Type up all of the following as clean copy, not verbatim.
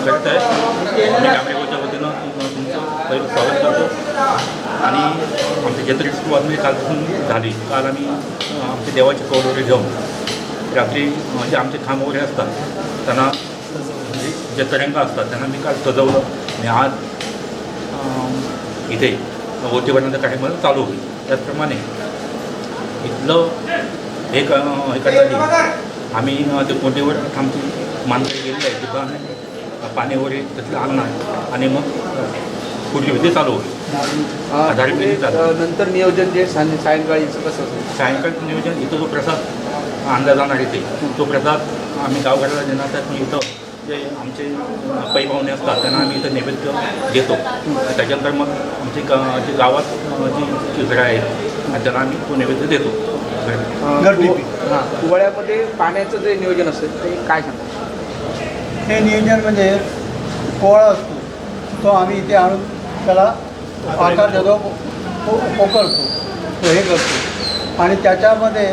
करत आहे. मी कॅमेऱ्याच्या वतीनं तुमचं पहिलं स्वागत करतो. आणि आमची जत्रेची सुरुवात कालपासून झाली. काल आम्ही आमचे देवाचे कौल वगैरे घेऊन रात्री जे आमचे खांब वगैरे असतात त्यांना जे तरंग असतात त्यांना मी काल सजवलं. आणि आज इथे ओटीपर्यंत कार्यक्रम चालू होईल. त्याचप्रमाणे इथलं हे करण्यासाठी आम्ही ते कोटीवर आमची मानकरी गेलेली आहे. तिथं आम्ही पाणी वगैरे तिथलं आणणार आणि मग पुढची विधी चालू होईल. नंतर नियोजन जे सायंकाळीचं कसं असेल? सायंकाळचं नियोजन इथं जो प्रसाद आणला जाणार इथे तो प्रसाद आम्ही गावघराला देणार. त्यात इथं जे आमचे पै पाहुणे असतात त्यांना आम्ही इथं नैवेद्य देतो. त्याच्यानंतर मग आमची जे गावात जी चित्र आहेत त्यांना आम्ही तो नैवेद्य देतो. पोळ्यामध्ये पाण्याचं जे नियोजन असेल ते काय सांगतो? हे नियोजन म्हणजे पोळा असतो तो आम्ही इथे आणून त्याला आकार देतो, पोकळतो, तो हे करतो. आणि त्याच्यामध्ये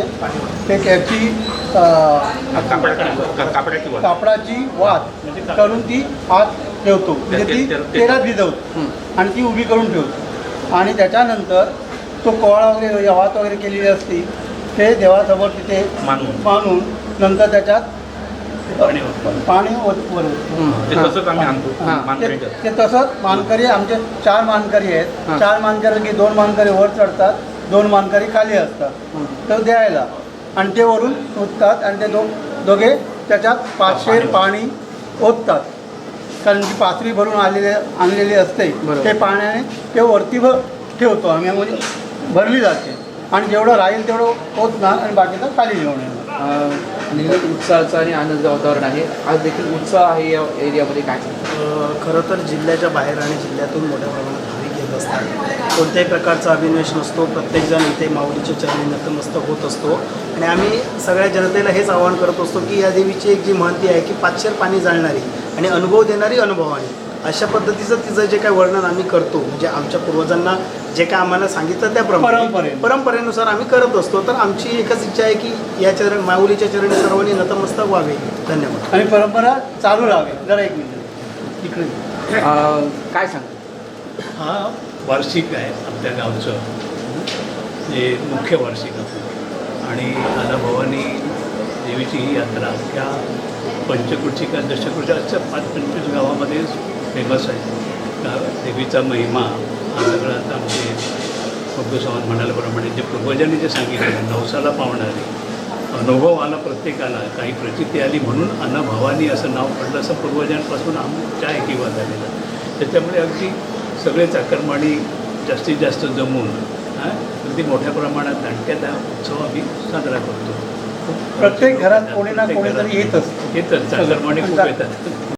एक याची कापडाची वात करून ती आत ठेवतो. म्हणजे ती तेलात भिजवतो आणि ती उभी करून ठेवतो. आणि त्याच्यानंतर तो कोळा वगैरे वात वगैरे केलेली असते ते देवासमोर तिथे मानून नंतर त्याच्यात पाणी ते तसंच मानकरी आमचे 4 मानकरी आहेत. 4 मानकरी की 2 मानकरी वर चढतात, 2 मानकरी खाली असतात तर द्यायला. आणि ते वरून ओततात आणि ते दोघे त्याच्यात 500 पाणी ओततात. कारण की पाथरी भरून आणलेली असते ते पाण्याने ते वरती ठेवतो आम्ही, म्हणजे भरली जाते. आणि जेवढं राहील तेवढं ओतणार आणि बाकीचं खाली घेऊन येणार. नेहमी उत्साहाचं आणि आनंद वातावरण आहे. आज देखील उत्साह आहे या एरियामध्ये. काय खरं तर जिल्ह्याच्या बाहेर आणि जिल्ह्यातून मोठ्या प्रमाणात भाविक येत असतात. कोणत्याही प्रकारचा अभिनिवेश नसतो. प्रत्येकजण इथे माऊलीच्या चरणी नतमस्तक होत असतो. आणि आम्ही सगळ्या जनतेला हेच आवाहन करत असतो की या देवीची एक जी महंती आहे की पाचशेर पाणी जाळणारी आणि अनुभव देणारी अनुभवानी, अशा पद्धतीचं तिचं जे काय वर्णन आम्ही करतो, म्हणजे आमच्या पूर्वजांना जे काय आम्हाला सांगितलं त्या परंपरेनुसार आम्ही करत असतो. तर आमची एकच इच्छा आहे की या माऊलीच्या चरणी सर्वांनी नतमस्तक व्हावे. धन्यवाद. आणि परंपरा चालू राहावी. जरा एक मिनिट इकडे काय सांगतो? हा वार्षिक आहे आपल्या गावचं, जे मुख्य वार्षिक असतं. आणि आलाभवानी देवीची ही यात्रा त्या पंचकृषी का दशकृषी अशा 5-25 गावामध्ये फेमस आहे. देवीचा महिमा हा सगळा आता आमचे बबलू सावंत म्हणाल्याप्रमाणे जे पूर्वजांनी जे सांगितलं, नवसाला पावणारे अनुभव आला प्रत्येकाला, काही प्रचिती आली म्हणून अनुभवानी असं नाव पडलं, असं पूर्वजांपासून आमच्या ऐकिवा झालेलं. त्याच्यामुळे अगदी सगळे चाकरमानी जास्तीत जास्त जमून अगदी मोठ्या प्रमाणात नाट्यात हा उत्सव आम्ही साजरा करतो. प्रत्येक घरात कोणी ना कोणीतरी येतच चाकरमानी खूप येतात.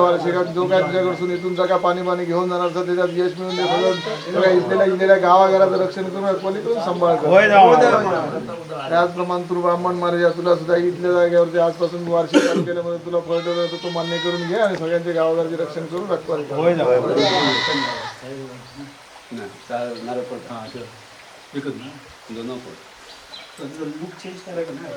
वार्षिकात जो काय तुझ्याकडसून इथून जर काय पाणी घेऊन जाणार तर त्याच्यात यश मिळून दे सगळं इथलेल्या गावाघराचं रक्षण करून पलीकडून सांभाळ कर. त्याचप्रमाणे तू ब्राह्मण महाराज तुला सुद्धा इथल्या जागेवरती आजपासून वार्षिक चालू केल्यामुळे तुला फळ तो मान्य करून घे आणि सगळ्यांच्या गावाघराचे रक्षण करून रखवाल लुक चेंज करायचं ना.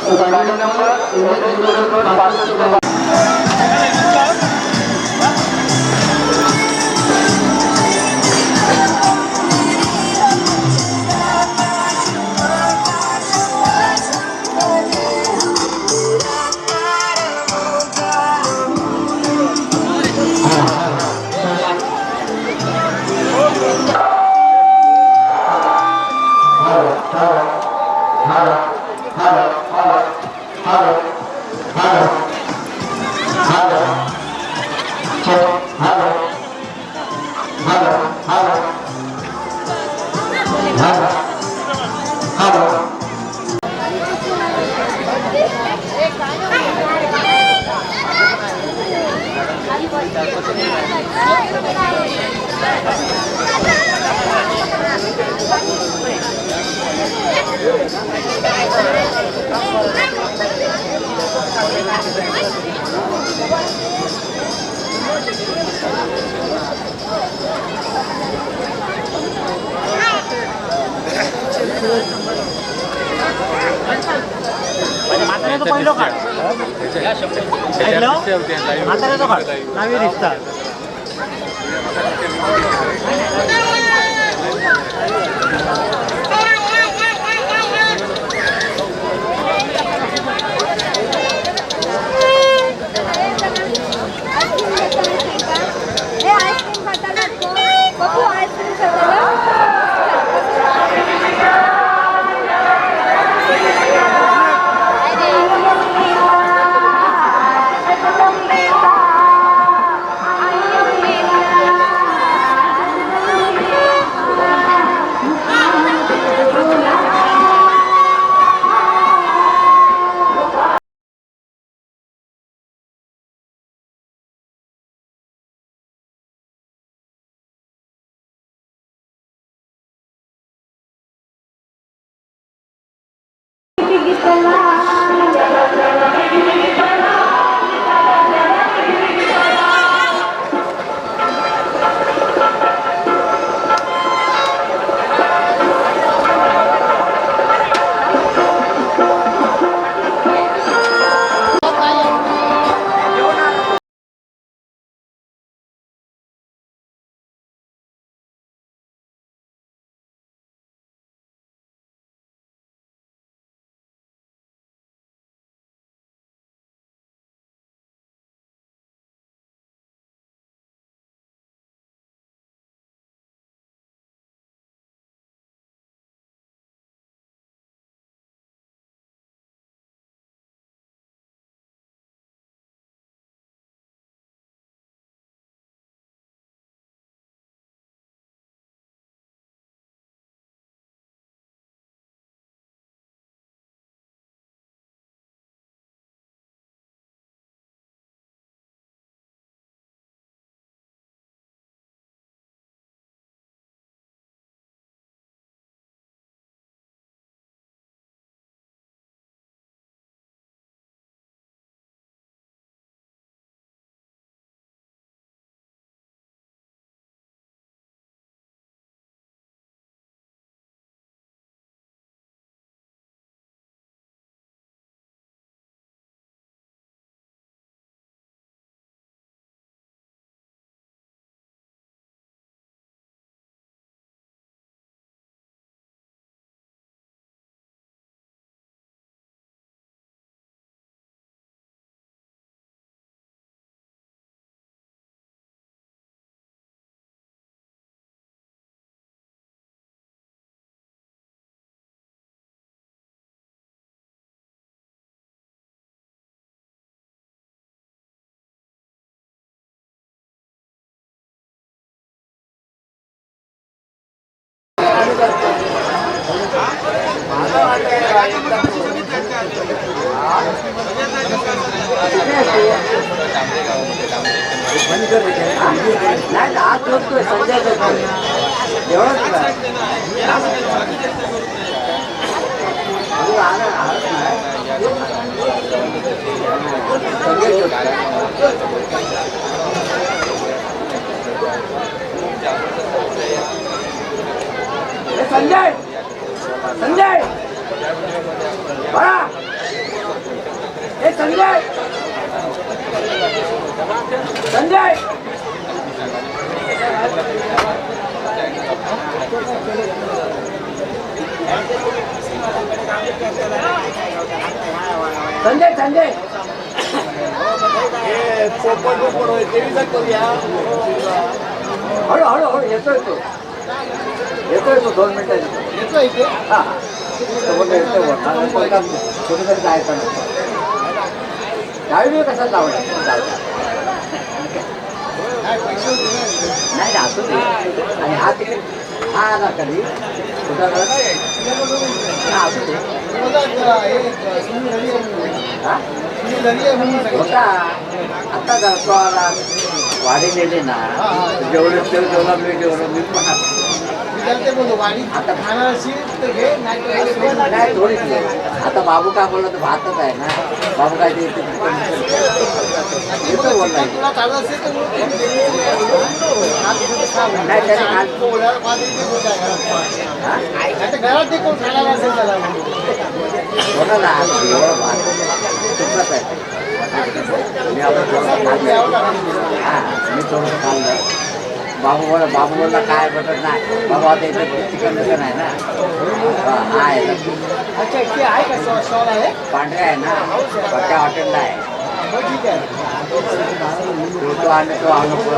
गाडी नंबर संजय संजय बड़ा संजय संजय संजय संजय हळू हळू हळू येतोय तो 2 मिनिटात येतो इथे हा कुठेतरी जायचं गाडी कसा लावला नाही असू दे आणि हा तिकडे हा आला कधी कुठं असू दे होता आता जातो आला वाढी गेले ना जेवढं जेवढा मी पण आता नाही थोडीच आता बाबू काय बोलला तर भातच आहे ना बाबू काय ते बोलला नाही त्याने बोला ना एवढं भात चुकत आहे मी थोडंसं खाल्लं बाबू बोलला काय बटत नाही बाबू आता इथं चिकन बिकन आहे ना हा आहे पांढरे आहे ना पट्ट्या हॉटेलला आहे तो आणि तो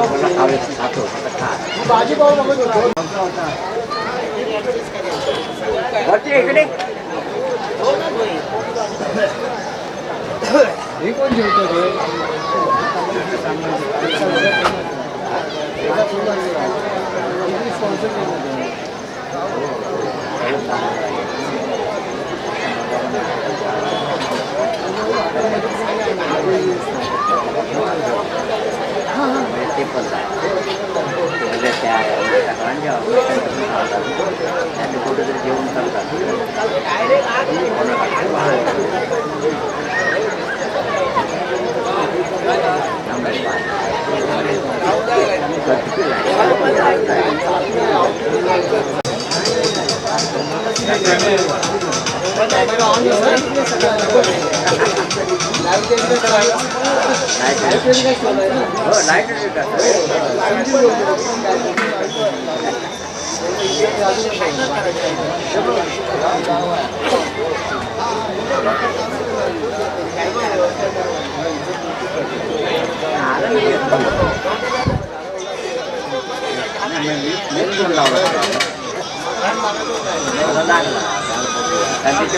बोलला खावेची खातो वरती इकडे हे कोण जेवतो ते पण त्यांनी कुठेतरी जेवण करतात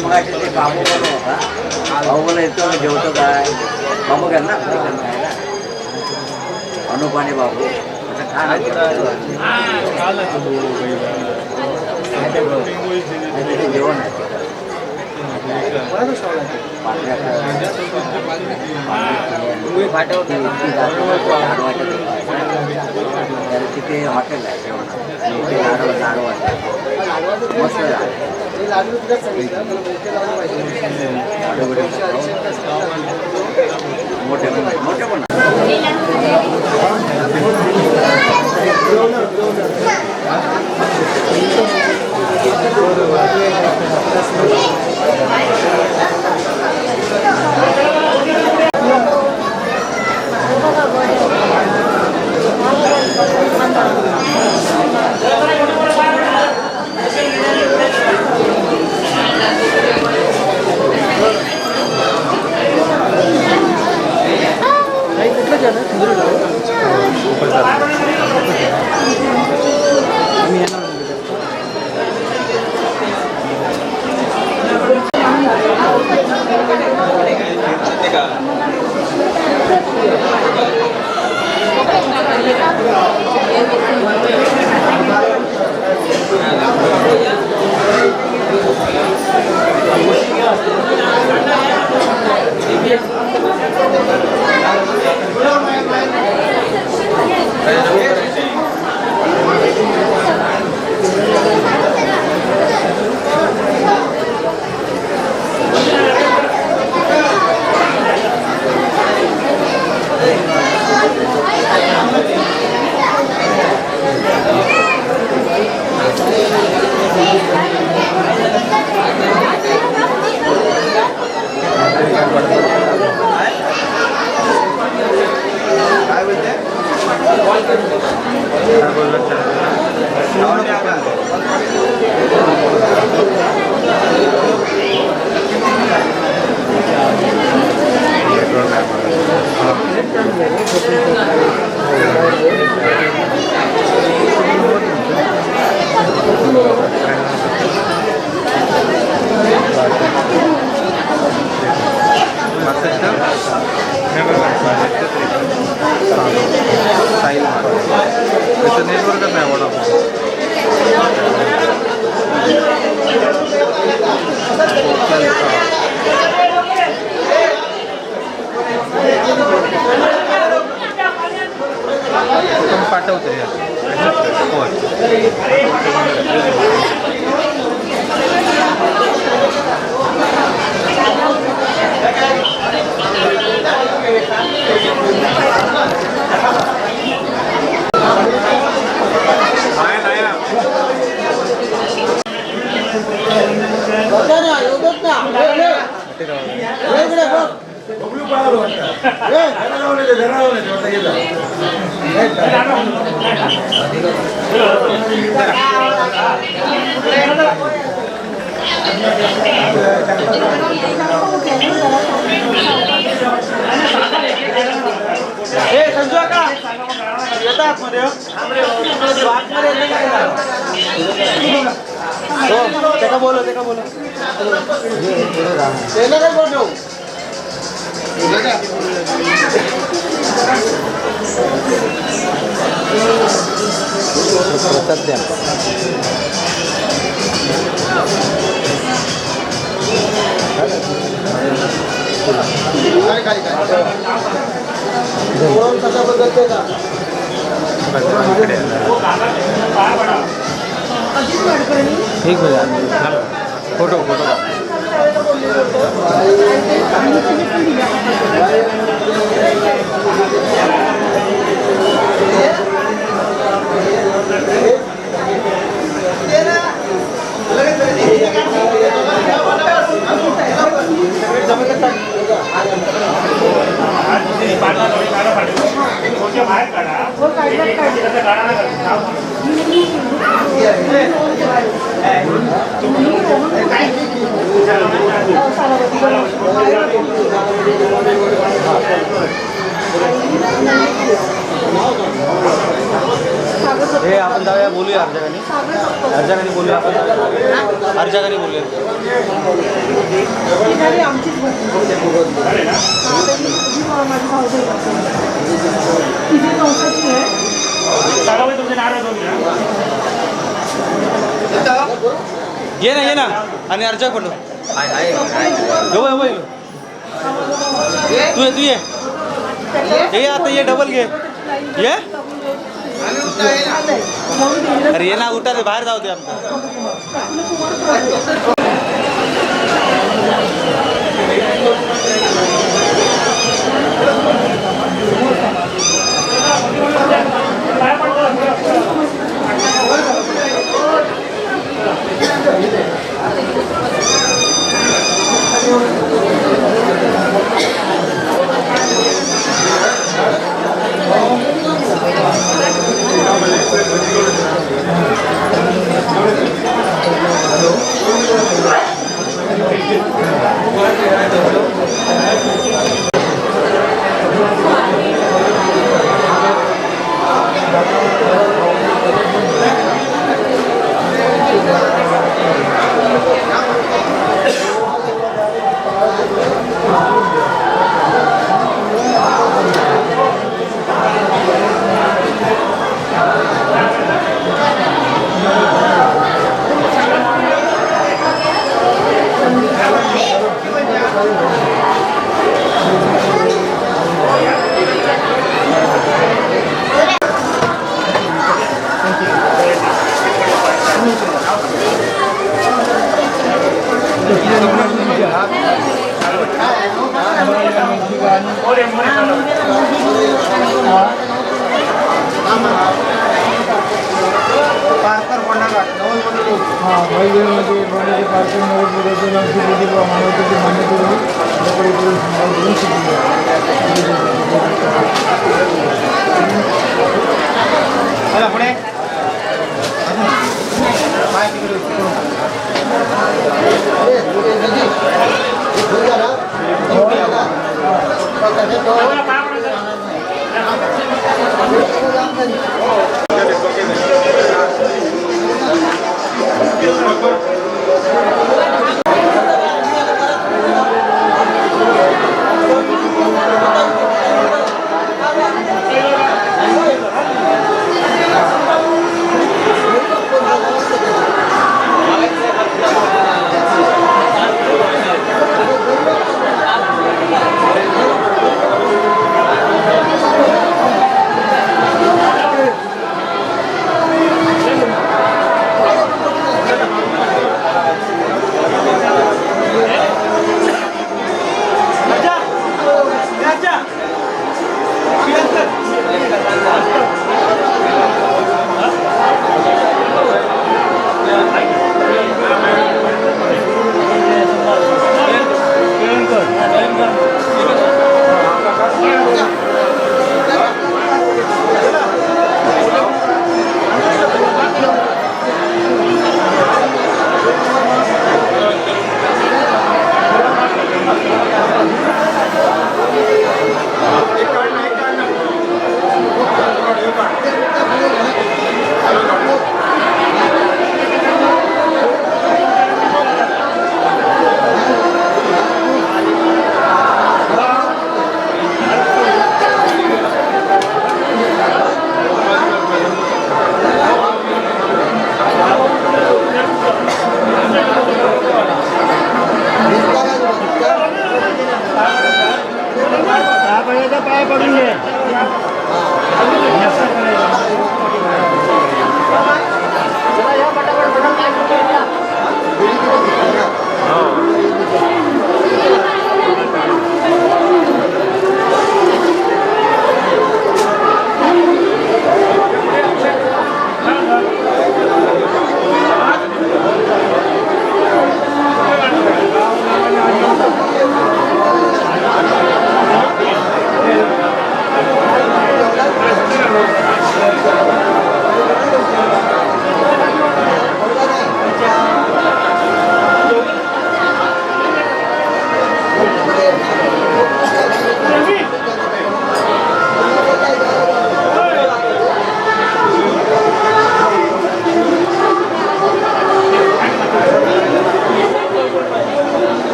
मगाशी ते बाबू बोलत होता बाबू बोला येतो जेवतो काय बाबू घ्या ना खायला अनुपाने बाबू जेवण आहे तिथे हॉटेल आहे जेवण मस्त मोठे मोठे पण पाठवतो या ठीक फोटो हे आपण जाऊया बोलूया अर्जागाने बोलूया आपण अर्जागाने बोलूया ये ना आणि अर्जा फोटो तू ये आता ये डबल घे ये अरे ये ना उठा ते बाहेर जाऊ दे आमचं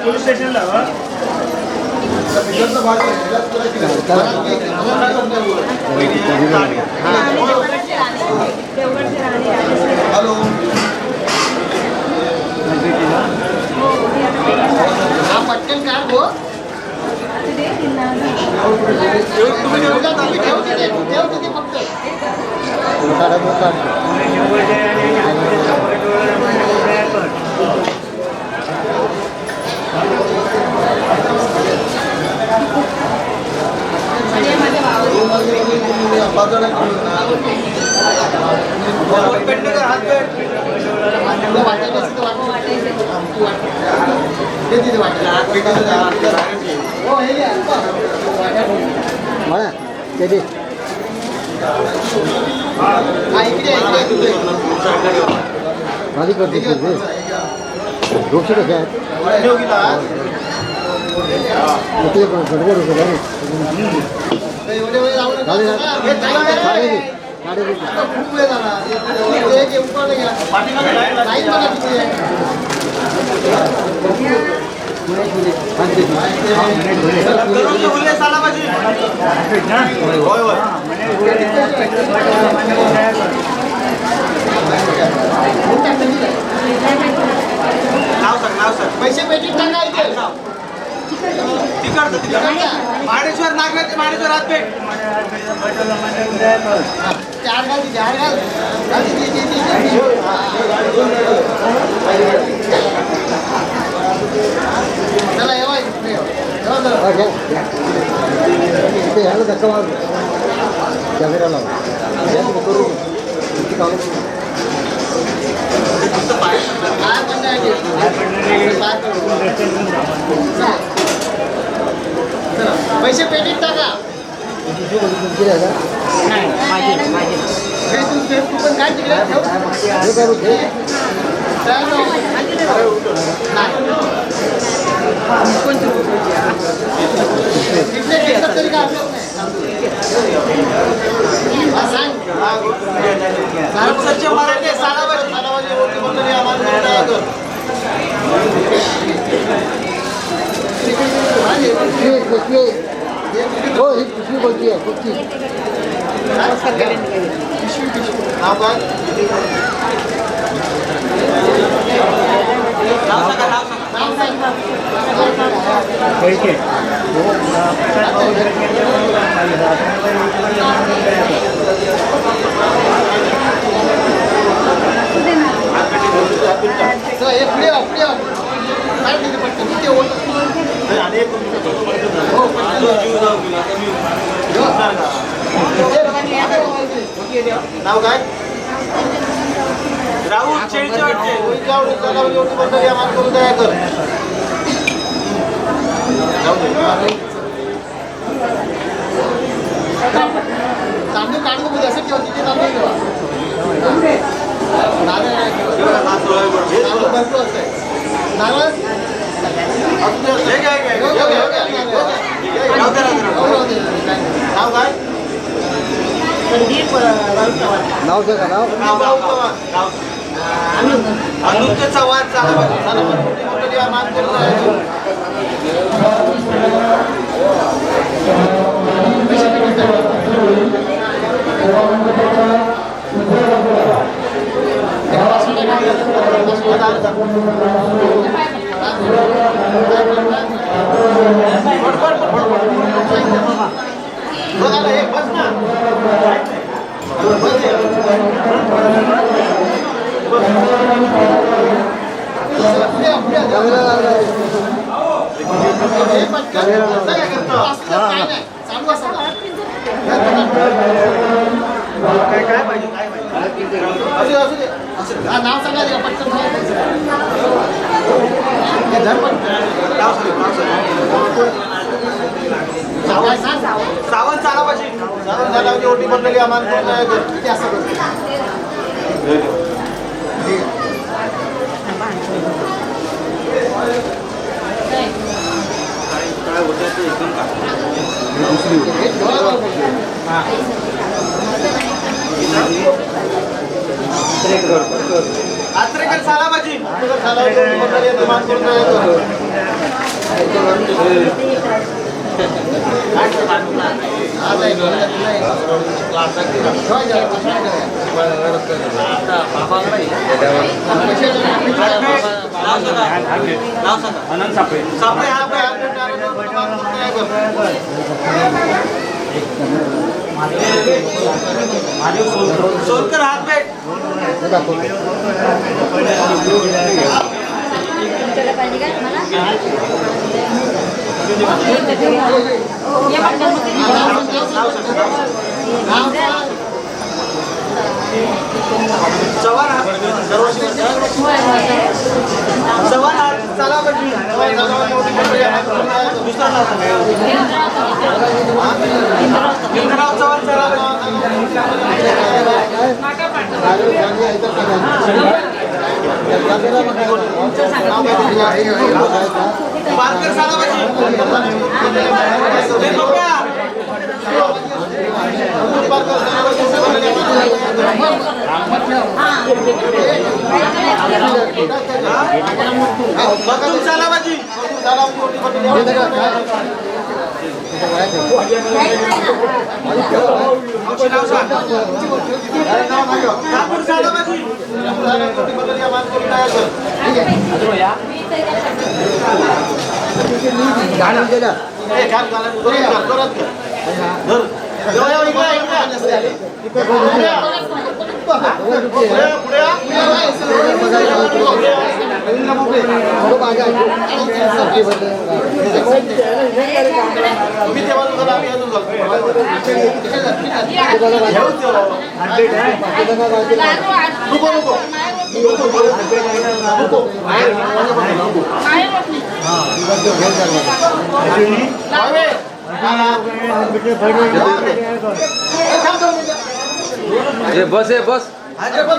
पोलीस स्टेशनला हॅलो पटकन काय गो माझी करते रोक्षी कसे आहेत पैसे पेटीत टाकायचे माणेश्वर नागराचे माणेश्वर हात पेट चार घाल चला येवा धक्का मार कॅमेरा करू पैसे पेटीत टाका तू पण काय तिकडे तरी काय हो ही पिशवी बोलती आहे कुठची नाव काय राहुल करून तयार कर तांदूळ काढून मध्ये असं ठेवा तिथे तांदूळ ठेवा भरपूर असते नारळ नाव काय नाव का नाव अनुज चव्हाण मान करून बस ना काय पाहिजे नाव सांगा पटकन सावंत चाला पाहिजे सावंत झाला ओटी बनलेली आम्हाला तुमच्याकडे पाहिजे का तुम्हाला? बस आहे बस बस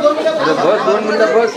2 मिनिटं बस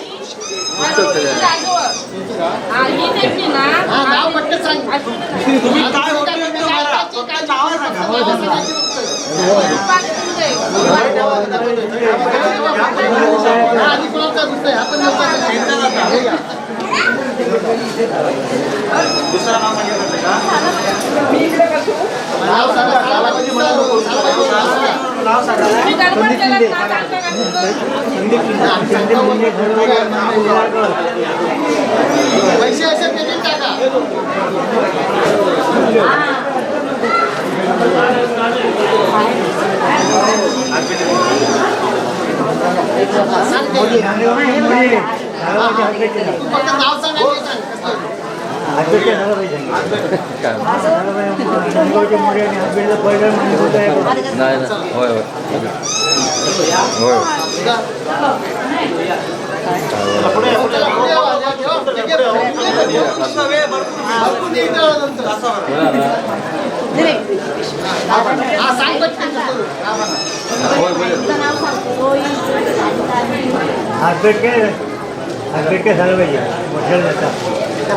नाही होय होय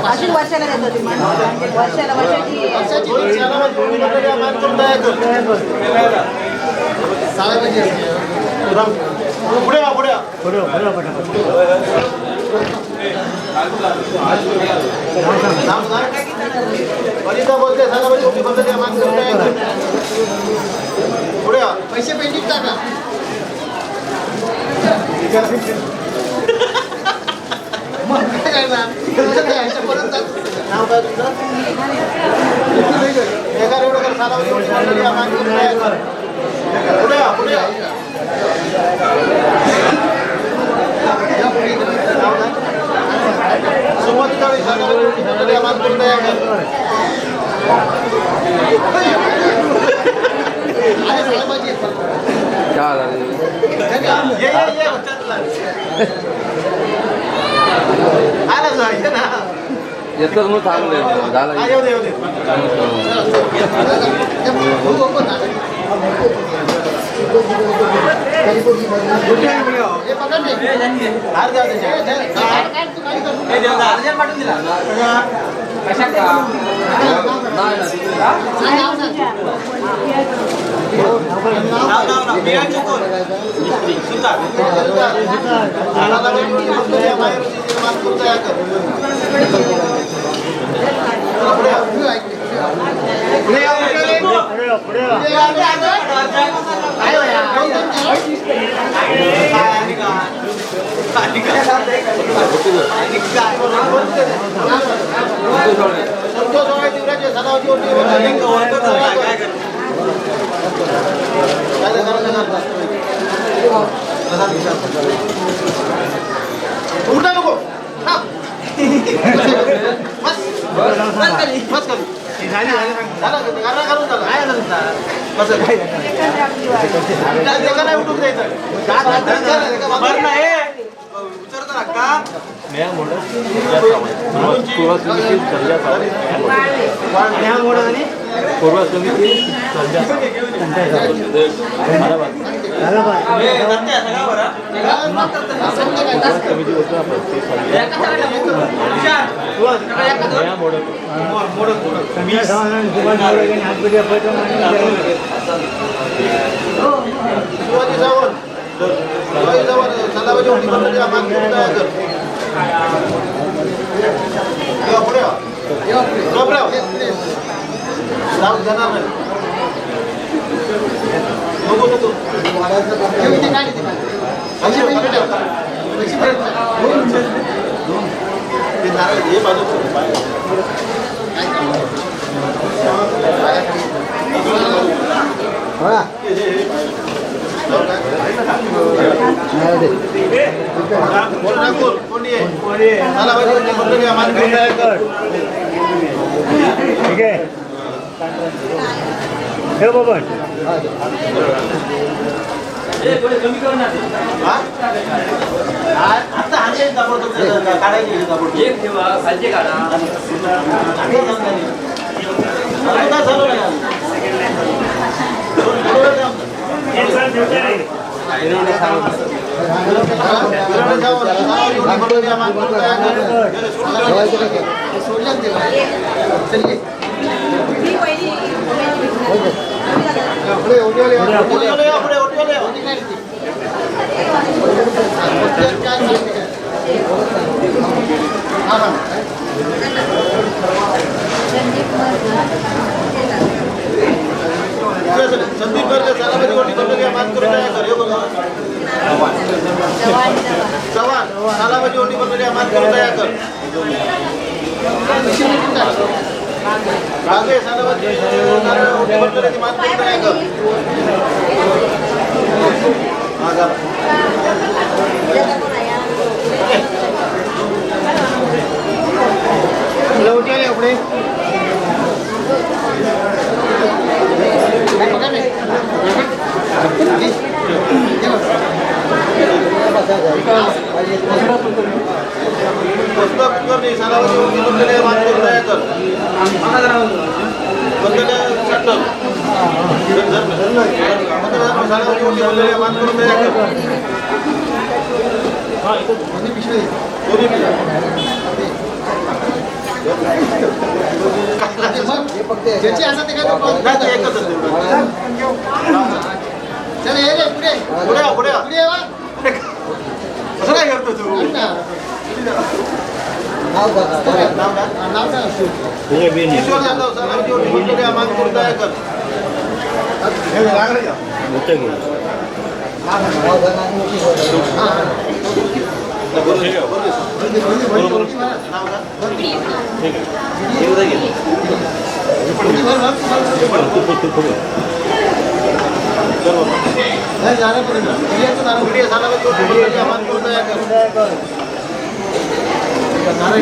अशीच वर्षाला देतो ती वर्षाला वर्षाची पैसे पेंडिंग टाका मग काय करणार परत नाव काय तुमचं एका रोडवर पुढे येतच मग चांगलं झालं अर्जंट पाठवून दिला उलटा नको बस करू नाही उठून द्यायचं ठीक आहे ठेव बाबा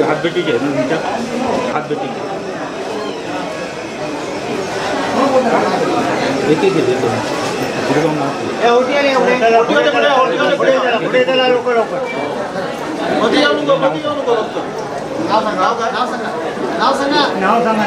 हातबेटी घे हातबेटी एक एक घेतो नाव सांग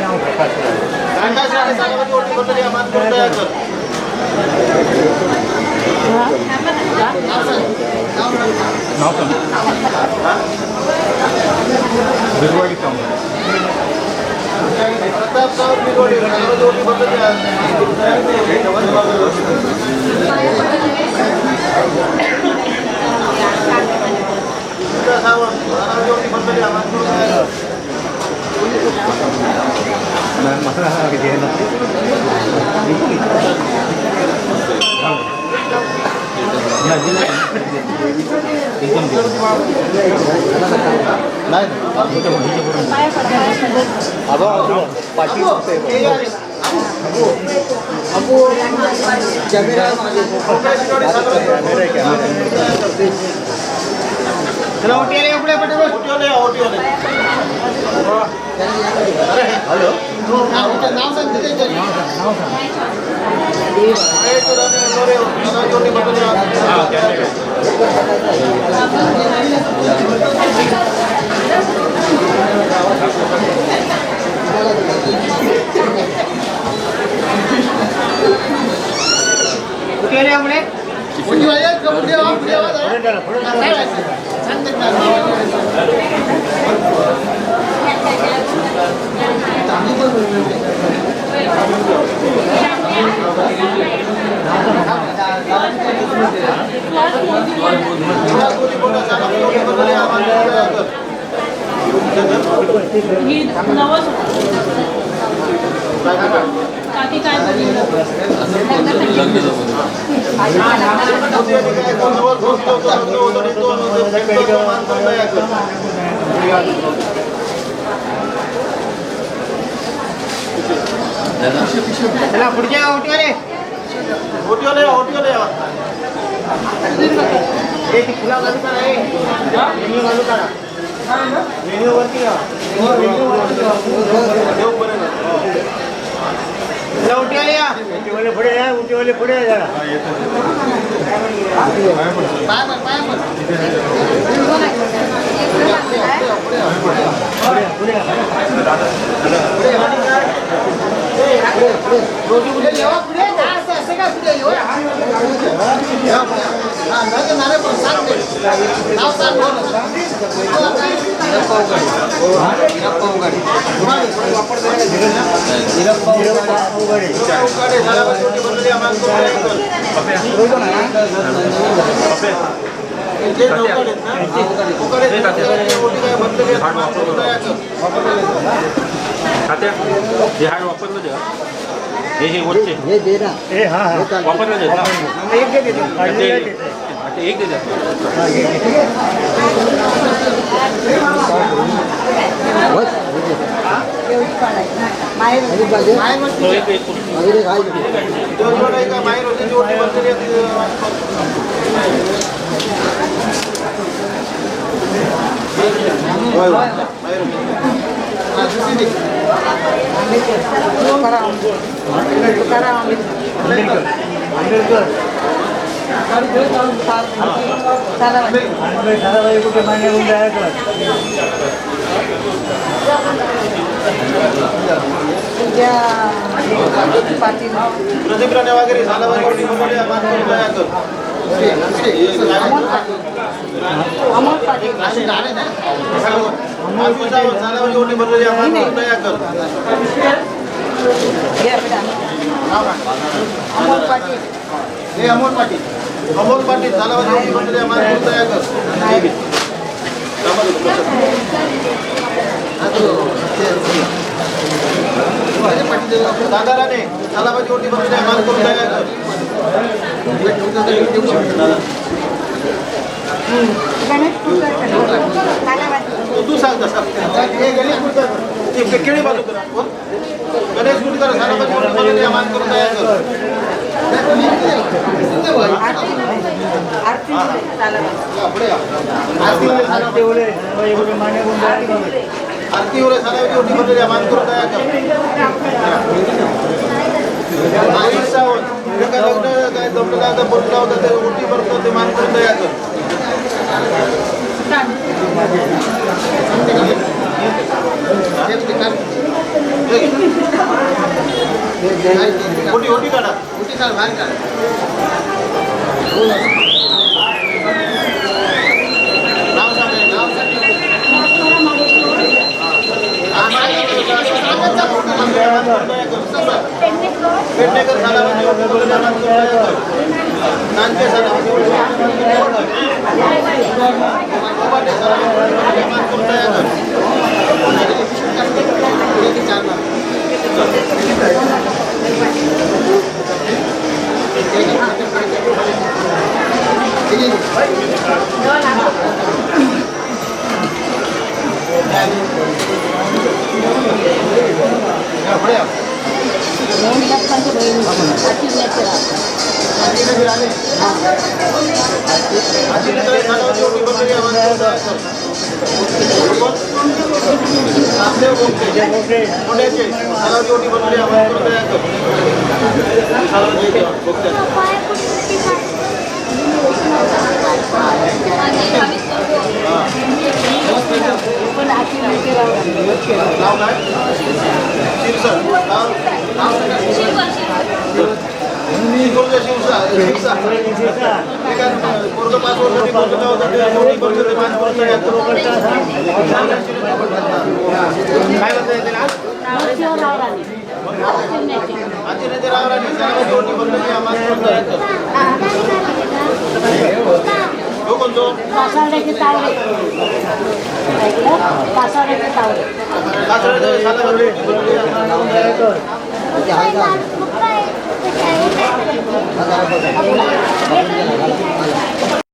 नाव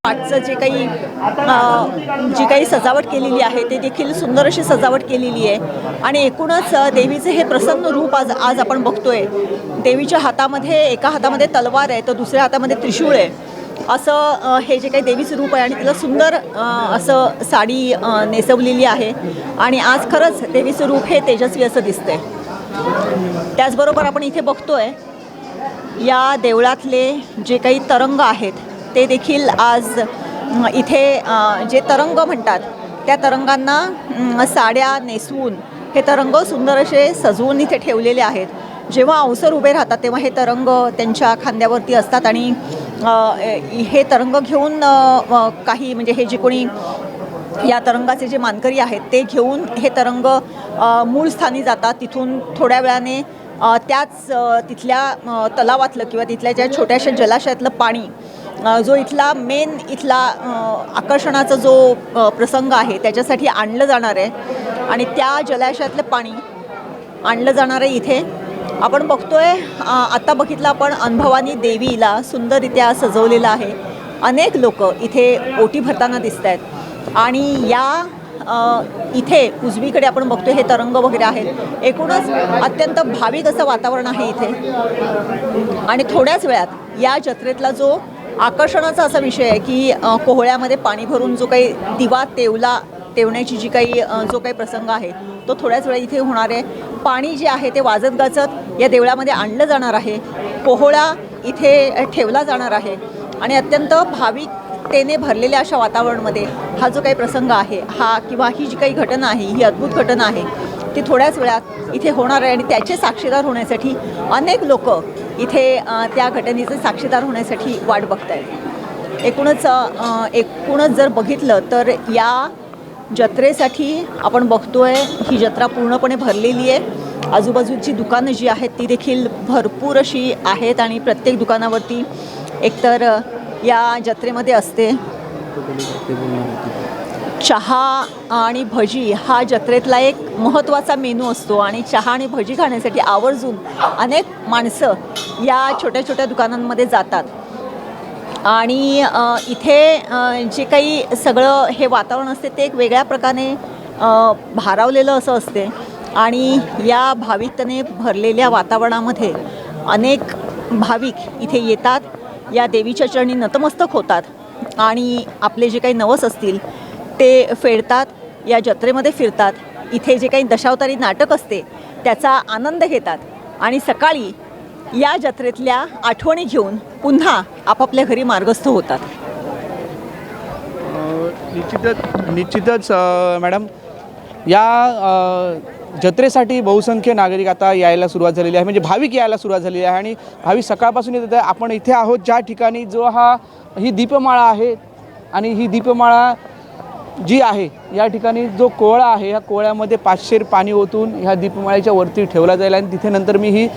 आजचं जे काही जी काही सजावट केलेली आहे ते देखील सुंदर अशी सजावट केलेली आहे आणि एकूणच देवीचे हे प्रसन्न रूप आज आपण बघतोय. देवीच्या हातामध्ये एका हातामध्ये तलवार आहे तर दुसऱ्या हातामध्ये त्रिशूळ आहे असं हे जे काही देवीचं रूप आहे आणि तिला सुंदर असं साडी नेसवलेली आहे आणि आज खरंच देवीचं रूप हे तेजस्वी असं दिसतंय. त्याचबरोबर आपण इथे बघतोय या देवळातले जे काही तरंग आहेत ते देखील आज इथे जे तरंग म्हणतात त्या तरंगांना साड्या नेसवून हे तरंग सुंदर असे सजवून इथे ठेवलेले आहेत. जेव्हा अवसर उभे राहतात तेव्हा हे तरंग त्यांच्या खांद्यावरती असतात आणि हे तरंग घेऊन काही म्हणजे हे जे कोणी या तरंगाचे जे मानकरी आहेत ते घेऊन हे तरंग मूळ स्थानी जातात. तिथून थोड्या वेळाने त्याच तिथल्या तलावातलं किंवा तिथल्या ज्या छोट्याशा जलाशयातलं पाणी जो इथला मेन इथला आकर्षणाचा जो प्रसंग आहे त्याच्यासाठी आणलं जाणार आहे आणि त्या जलाशयातलं पाणी आणलं जाणार आहे. इथे आपण बघतोय आत्ता बघितलं आपण अनुभवानी देवीला सुंदररित्या सजवलेलं आहे. अनेक लोक इथे ओटी भरताना दिसत आहेत आणि या इथे उजवीकडे आपण बघतोय हे तरंग वगैरे आहेत. एकूणच अत्यंत भाविक असं वातावरण आहे इथे आणि थोड्याच वेळात या जत्रेतला जो आकर्षणाचा असा विषय आहे की कोहळ्यामध्ये पाणी भरून जो काही दिवा तेवण्याची जी काही जो काही प्रसंग आहे तो थोड्याच वेळा इथे होणार आहे. पाणी जे आहे ते वाजत गाजत या देवळामध्ये आणलं जाणार आहे. कोहळा इथे ठेवला जाणार आहे आणि अत्यंत भाविकतेने भरलेल्या अशा वातावरणामध्ये हा जो काही प्रसंग आहे हा किंवा ही जी काही घटना आहे ही अद्भुत घटना आहे ती थोड्याच वेळात इथे होणार आहे आणि त्याचे साक्षीदार होण्यासाठी अनेक लोक इथे त्या घटनेचे साक्षीदार होण्यासाठी वाट बघत आहेत. एकूणच जर बघितलं तर या जत्रेसाठी आपण बघतोय ही जत्रा पूर्णपणे भरलेली आहे. आजूबाजूची दुकानं जी आहेत ती देखील भरपूर अशी आहेत आणि प्रत्येक दुकानावरती एकतर या जत्रेमध्ये असते चहा आणि भजी हा जत्रेतला एक महत्त्वाचा मेनू असतो आणि चहा आणि भजी खाण्यासाठी आवर्जून अनेक माणसं या छोट्या छोट्या दुकानांमध्ये जातात आणि इथे जे काही सगळं हे वातावरण असते ते एक वेगळ्या प्रकारे भारावलेलं असं असते आणि या भाविकतेने भरलेल्या वातावरणामध्ये अनेक भाविक इथे येतात, या देवीच्या चरणी नतमस्तक होतात आणि आपले जे काही नवस असतील ते फेडतात, या जत्रेमध्ये फिरतात. इथे जे काही दशावतारी नाटक असते त्याचा आनंद घेतात आणि सकाळी या जत्रेतल्या आठवणी घेऊन पुन्हा आपापल्या घरी मार्गस्थ होतात. निश्चितच मॅडम, या जत्रेसाठी बहुसंख्य नागरिक आता यायला सुरुवात झालेली आहे, म्हणजे भाविक यायला सुरुवात झालेली आहे आणि भाविक सकाळपासून येत आहे. आपण इथे आहोत ज्या ठिकाणी जो ही दीपमाळा आहे आणि ही दीपमाळा जी आहे या ठिकाणी जो कोळा आहे ह्या कोळ्यामध्ये 500 पाणी ओतून ह्या दीपमाळेच्या वरती ठेवला जाईल आणि तिथे नंतर मी ही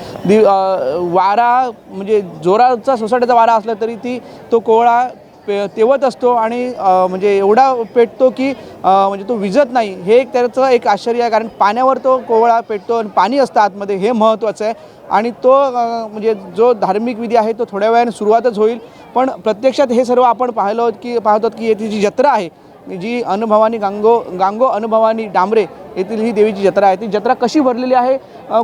वारा म्हणजे जोराचा सोसाट्याचा वारा असला तरी तो कोळा तेवत असतो आणि म्हणजे एवढा पेटतो की म्हणजे तो विझत नाही. हे एक त्याचं एक आश्चर्य आहे, कारण पाण्यावर तो कोवळा पेटतो आणि पाणी असतं आतमध्ये, हे महत्त्वाचं आहे. आणि तो म्हणजे जो धार्मिक विधी आहे तो थोड्या वेळाने सुरुवातच होईल. पण प्रत्यक्षात हे सर्व आपण पाहतो की येथील जी जत्रा आहे, जी अनुभवानी गांगो अनुभवानी डांबरे येथील ही देवीची जत्रा आहे, ती जत्रा कशी भरलेली आहे.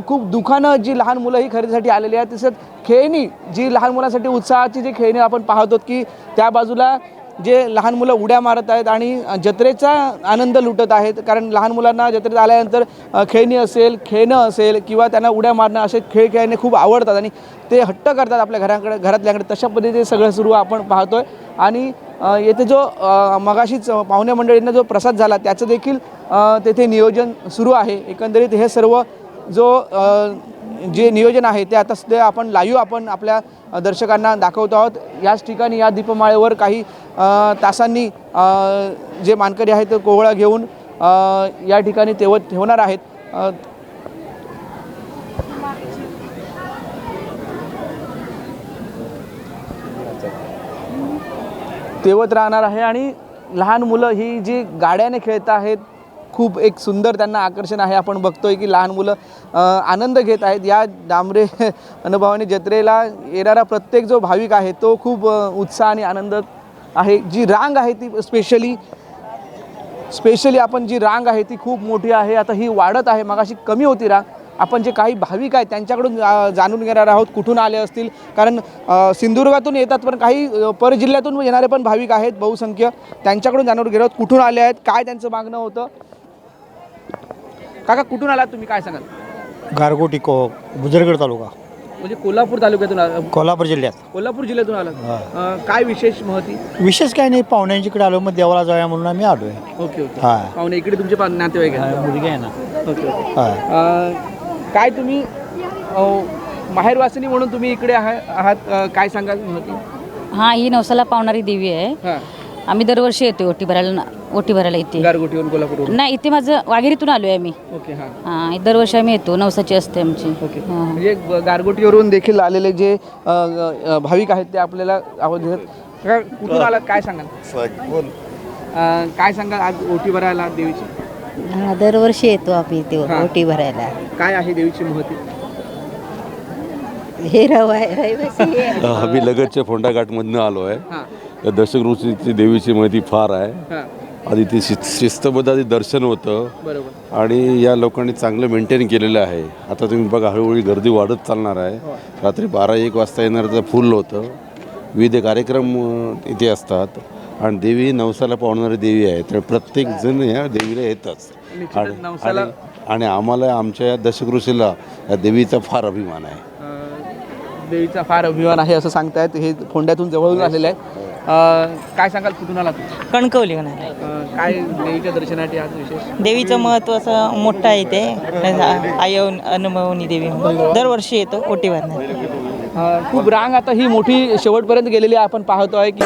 खूप दुकानं जी लहान मुलं ही खरेदीसाठी आलेली आहेत, तसंच खेळणी जी लहान मुलांसाठी उत्साहाची जी खेळणी आपण पाहतो की त्या बाजूला जे लहान मुलं उड्या मारत आहेत आणि जत्रेचा आनंद लुटत आहेत. कारण लहान मुलांना जत्रेत आल्यानंतर खेळणी असेल, खेळणं असेल किंवा त्यांना उड्या मारणं असे खेळ खेळणे खूप आवडतात आणि ते हट्ट करतात आपल्या घरातल्याकडे. तशा पद्धतीने सगळं सुरू आपण पाहतोय. आणि येथे जो मगाशीच पाहुण्या मंडळींना जो प्रसाद झाला त्याचं देखील तेथे नियोजन सुरू आहे. एकंदरीत हे सर्व जो जे नियोजन आहे ते आता सध्या आपण लाईव्ह आपण आपल्या दर्शकांना दाखवतो आहोत. याच ठिकाणी या दीपमाळेवर काही तासांनी जे मानकरी आहेत ते कोवळा घेऊन या ठिकाणी ठेवणार आहेत. तेवत राहणार आहे आणि लहान मुलं ही जी गाड्याने खेळत आहेत, खूप एक सुंदर त्यांना आकर्षण आहे. आपण बघतोय की लहान मुलं आनंद घेत आहेत. या डांबरे अनुभवानी जत्रेला येणारा प्रत्येक जो भाविक आहे तो खूप उत्साह आणि आनंद आहे. जी रांग आहे ती स्पेशली आपण जी रांग आहे ती खूप मोठी आहे. आता ही वाढत आहे, मगाशी कमी होती रांग. आपण जे काही भाविक आहेत त्यांच्याकडून जाणून घेणार आहोत कुठून आले असतील, कारण सिंधुदुर्गातून येतात पण काही परजिल्ह्यातून येणारे पण भाविक आहेत बहुसंख्य. त्यांच्याकडून जाणून घेणार आहोत कुठून आले आहेत, काय त्यांचं मागणं होतं. काका कुठून आलात तुम्ही, काय सांगाल. गारगोटी बुजरगड तालुका, म्हणजे कोल्हापूर तालुक्यातून कोल्हापूर जिल्ह्यात. कोल्हापूर जिल्ह्यातून आलात. काय विशेष महती. विशेष काय नाही, पाहुण्यांच्याकडे आलो, मग देवाला जाऊया म्हणून आम्ही आलोय. Okay okay. हा, पाहुणे इकडे तुमचे नातेवाईक आहेत. मुलगी आहे ना. Okay okay. हा, काय तुम्ही माहेरवासिनी म्हणून तुम्ही इकडे आहात, काय सांगाल महती. हां, ही नवसाला पावणारी देवी आहे. हां, आम्ही दरवर्षी येतो ओटी भरायला इथे. गारगोटीवरून कोल्हापूरवरून. नाही, इथे माझं वाघेरीतून आलोय आम्ही. ओके. हां हां, दरवर्षी आम्ही येतो, नवसाची असते आमची. ओके. हां. म्हणजे गारगोटीवरून देखील आलेले जे भाविक आहेत ते आपल्याला आवाज देतात. काका, कुठून आलात, काय सांगाल. काय सांगाल आज ओटी भरायला देवीची. दरवर्षी येतो आम्ही इथे हां. ओटी भरायला. काय आहे देवीची महती. हे रहिवासी आम्ही लगतच्या फोंडाघाटमधनं आलो आहे. हां या दशकृषीची देवीची माहिती फार आहे. हां, आधी ती शिस्तबद्ध आधी दर्शन होतं बरोबर. आणि या लोकांनी चांगलं मेंटेन केलेलं आहे. आता तुम्ही बघा हळूहळू गर्दी वाढत चालणार आहे. रात्री 12-1 वाजता येणारं फुल होतं. विविध कार्यक्रम इथे असतात आणि देवी नवसाला पावणारी देवी आहे, तर प्रत्येक जण या देवीला येतच. आणि आम्हाला आमच्या या दशकृषीला या देवीचा फार अभिमान आहे. देवीचा फार अभिमान आहे असं सांगतायत. हे फोंड्यातून जवळून आलेले आहेत. काय सांगाल, कुठून आला तुम्ही. कणकवली होणार. काय देवीच्या दर्शनासाठी आज विशेष. देवीचं महत्त्व असं मोठं आहे ते. आयन अनुभवनी देवी दरवर्षी येतो ओटी भरणार. खूप रांग आता ही मोठी शेवटपर्यंत गेलेली आहे. आपण पाहतो आहे की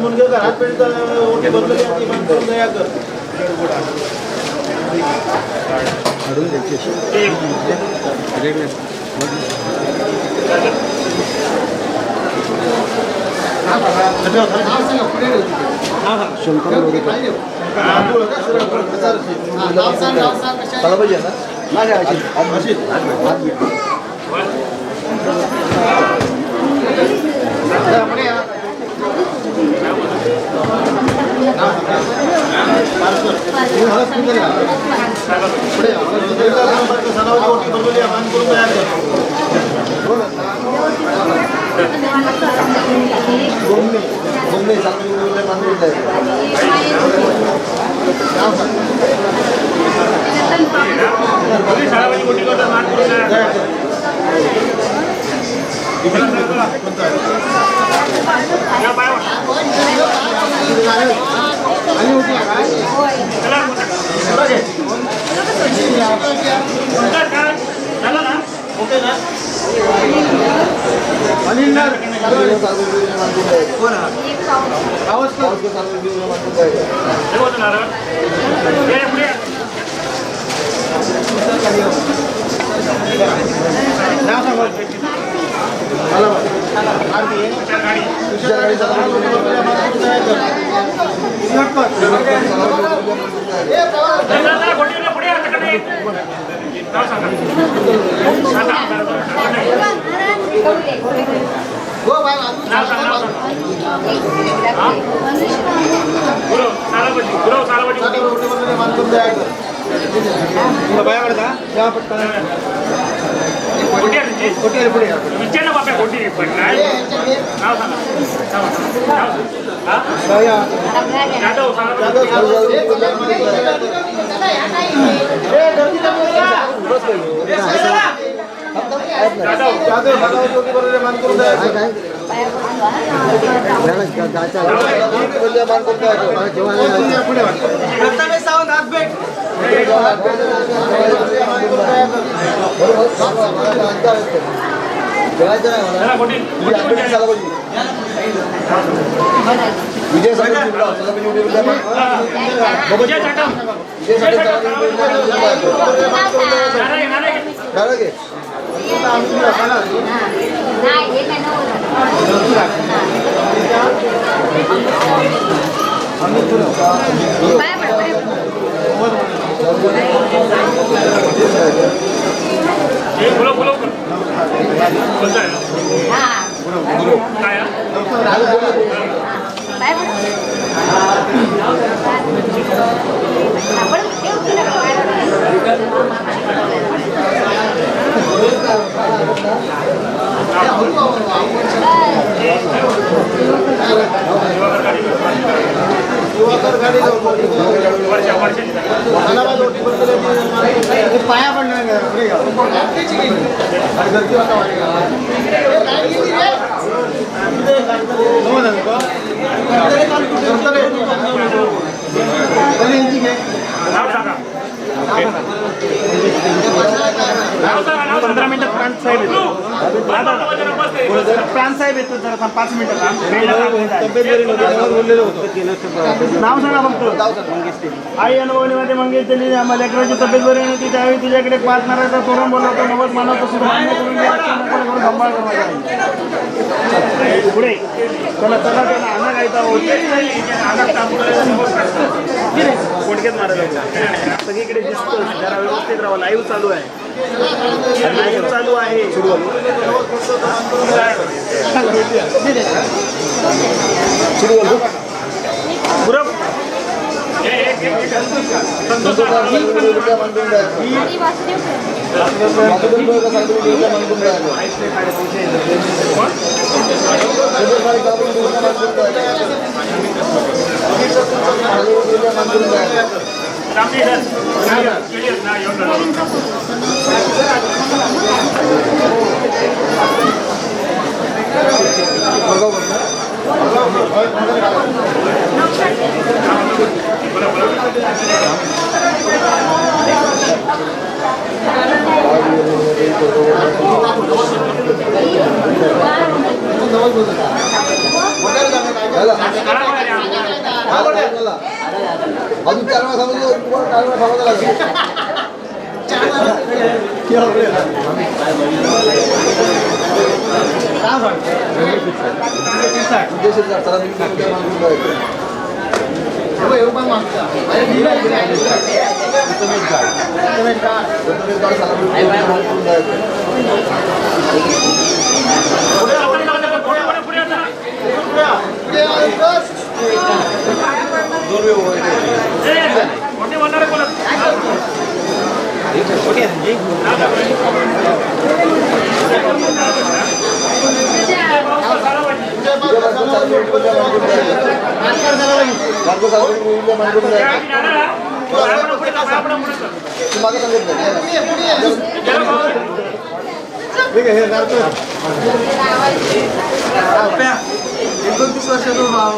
मुनगेकर हात पेट ओटी बदलली आणि इमान करून दया कर. पाया पडणार प्रांत साहेब येतो जरा 5 मिनिटं नाव सांगा फक्त. आई अनुभवणीमध्ये मंगेश त्यांनी आम्हाला लेकराची तब्येत बरी नव्हती त्यावेळी तुझ्याकडे 5 नारळाचा तोरण बोलवतो नवस मानवतो सुद्धा मान्य करून करून सांभाळ करून पुढे त्याला सगळा त्याला अन्न खायचा कोटक्यात मारायला सगळीकडे दिसतं. जरा व्यवस्थित राहा. लाईव्ह चालू आहे. लाईव्ह चालू आहे. अजून 4 वेळा समजलं तुम्हाला 4 वेळा समजायला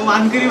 मानकरी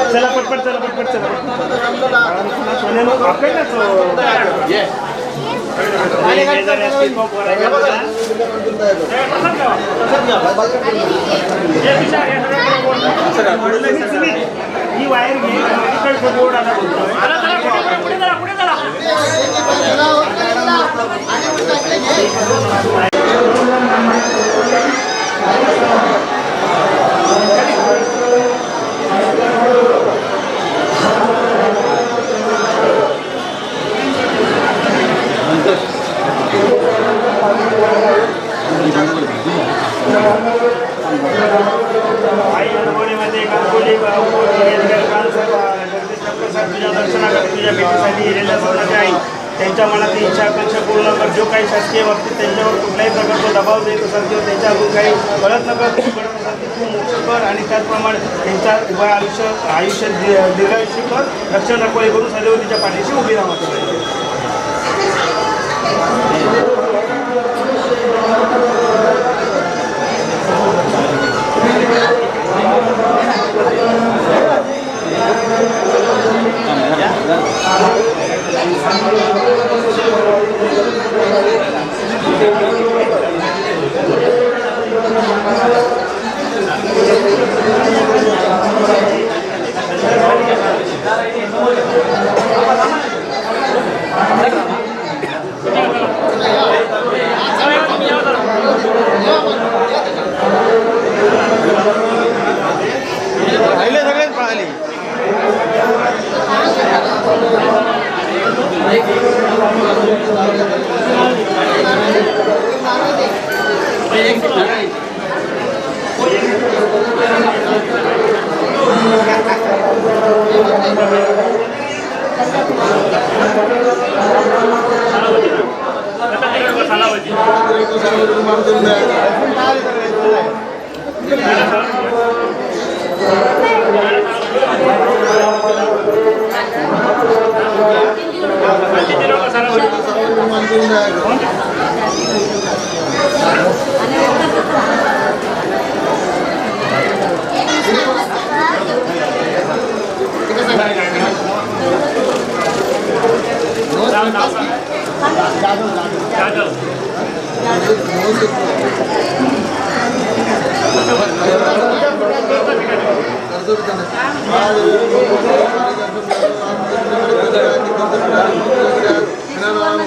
चला पटपट चला पटपट चला ही वायर घे बोर्ड आला त्यांच्या मनात इच्छा आकांक्षा पूर्ण कर जो काही शासकीय बाबतीत त्यांच्यावर कुठल्याही प्रकारचा दबाव देत असाल किंवा त्यांच्या अजून काही कळत नका करत असाल ती तू मोक्ष कर आणि त्याचप्रमाणे त्यांच्या आयुष्य दीर्घायुष्य कर रक्षण रखवाली करून सदैव तिच्या पाठीशी उभी राहा.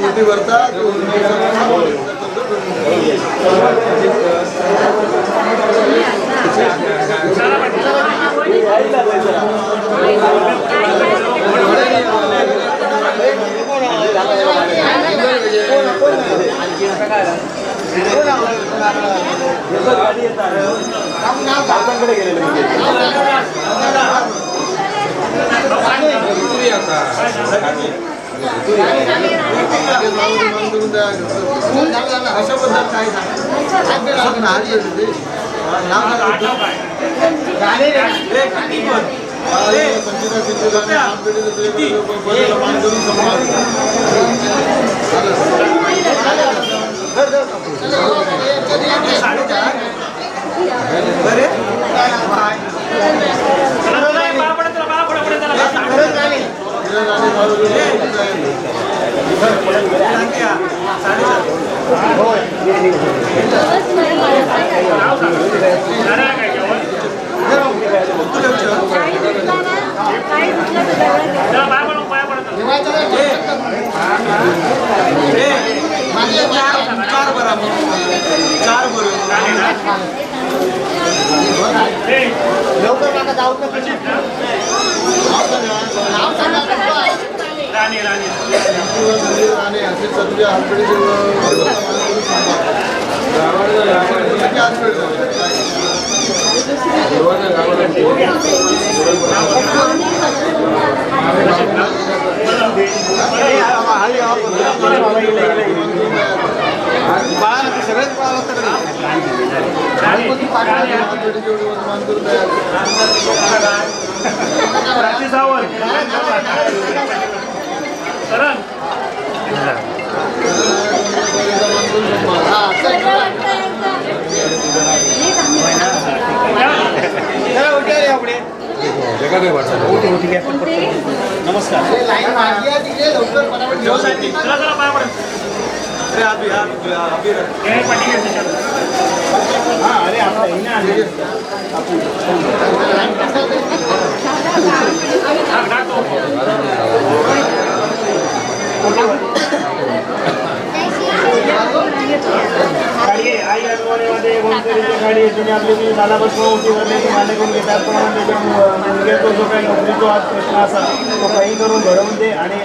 मोठी भरतात अशा पद्धत काय आणि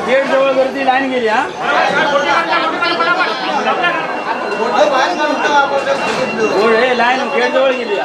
गेट जवळ गर्दी लाईन गेली हा लाईन गेट जवळ गेली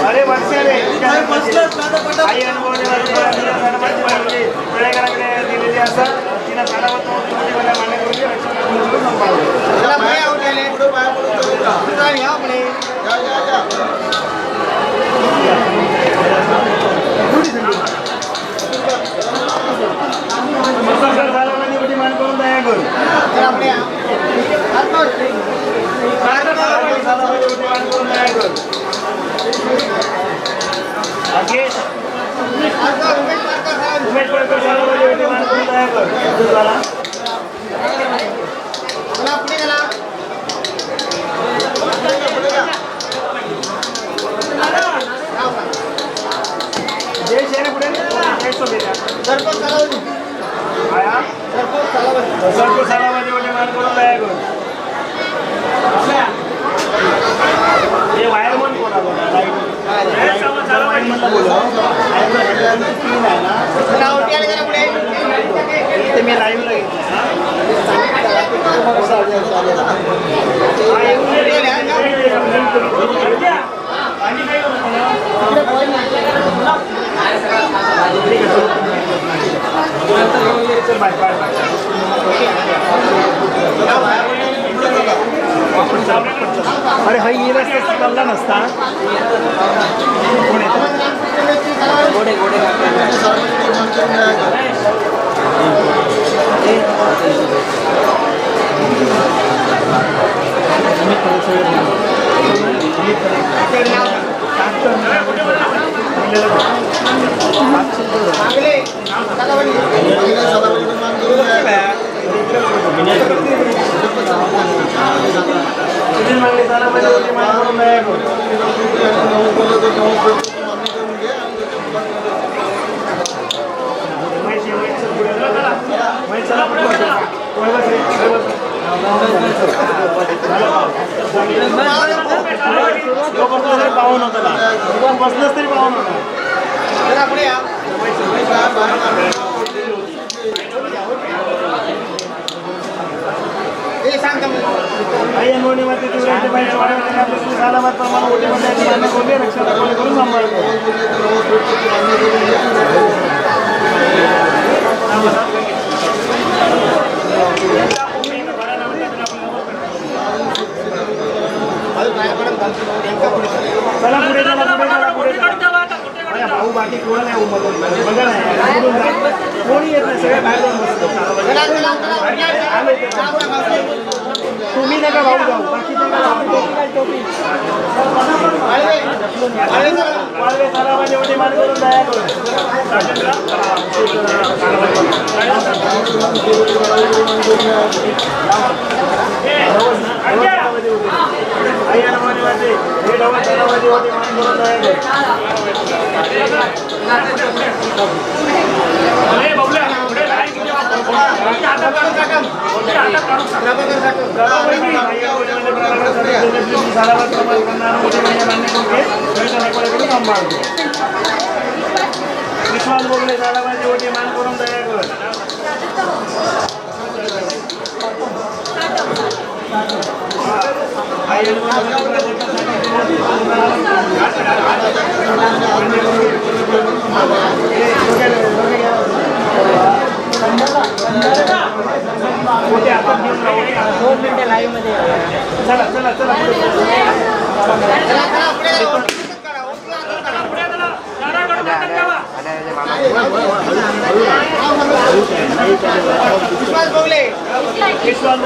अरे वर्ष आई अनुभवण्याकडे दिलेली असं तिला झाडावर मान्य मान करून तयार करू उमेश पडकर सालामध्ये मान करून तयार कर जय चालला नसता कोण येतं? पाहून होता बसलंच तरी पाहून होता आई अनवणी मध्ये सालाबाद प्रमाणे ओटीमध्ये रक्षण करून सांभाळतो चला पुढे चला पुढे भाऊ बाकी कोण नाही बघा नाही कोणी येत नाही सगळे बाहेर जाऊन बसतो तुम्ही नका भाऊ जाऊ बाकी एवढी मान करून दया करून आई अनवानीवादी हे डवादी होते मान करून दया विश्वास बोलले सालाबाजी होती मान करून दया कर चला चला चला विश्वास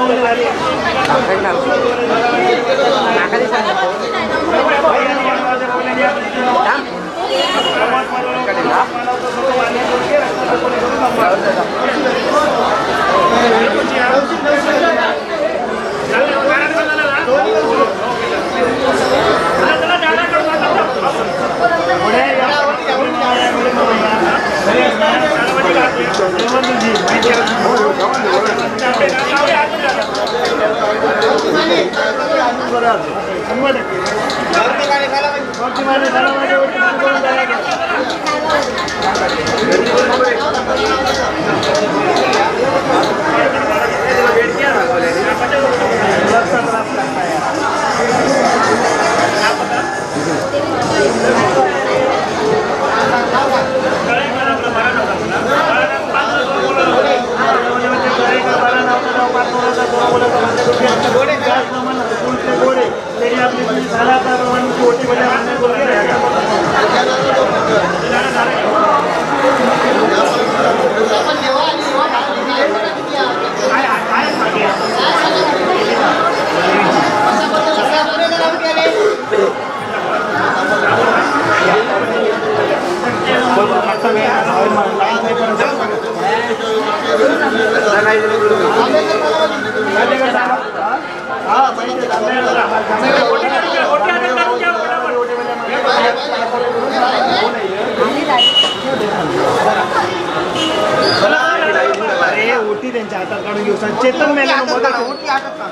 ओटी त्यांच्या हातात काढून घेऊ चेतन मेला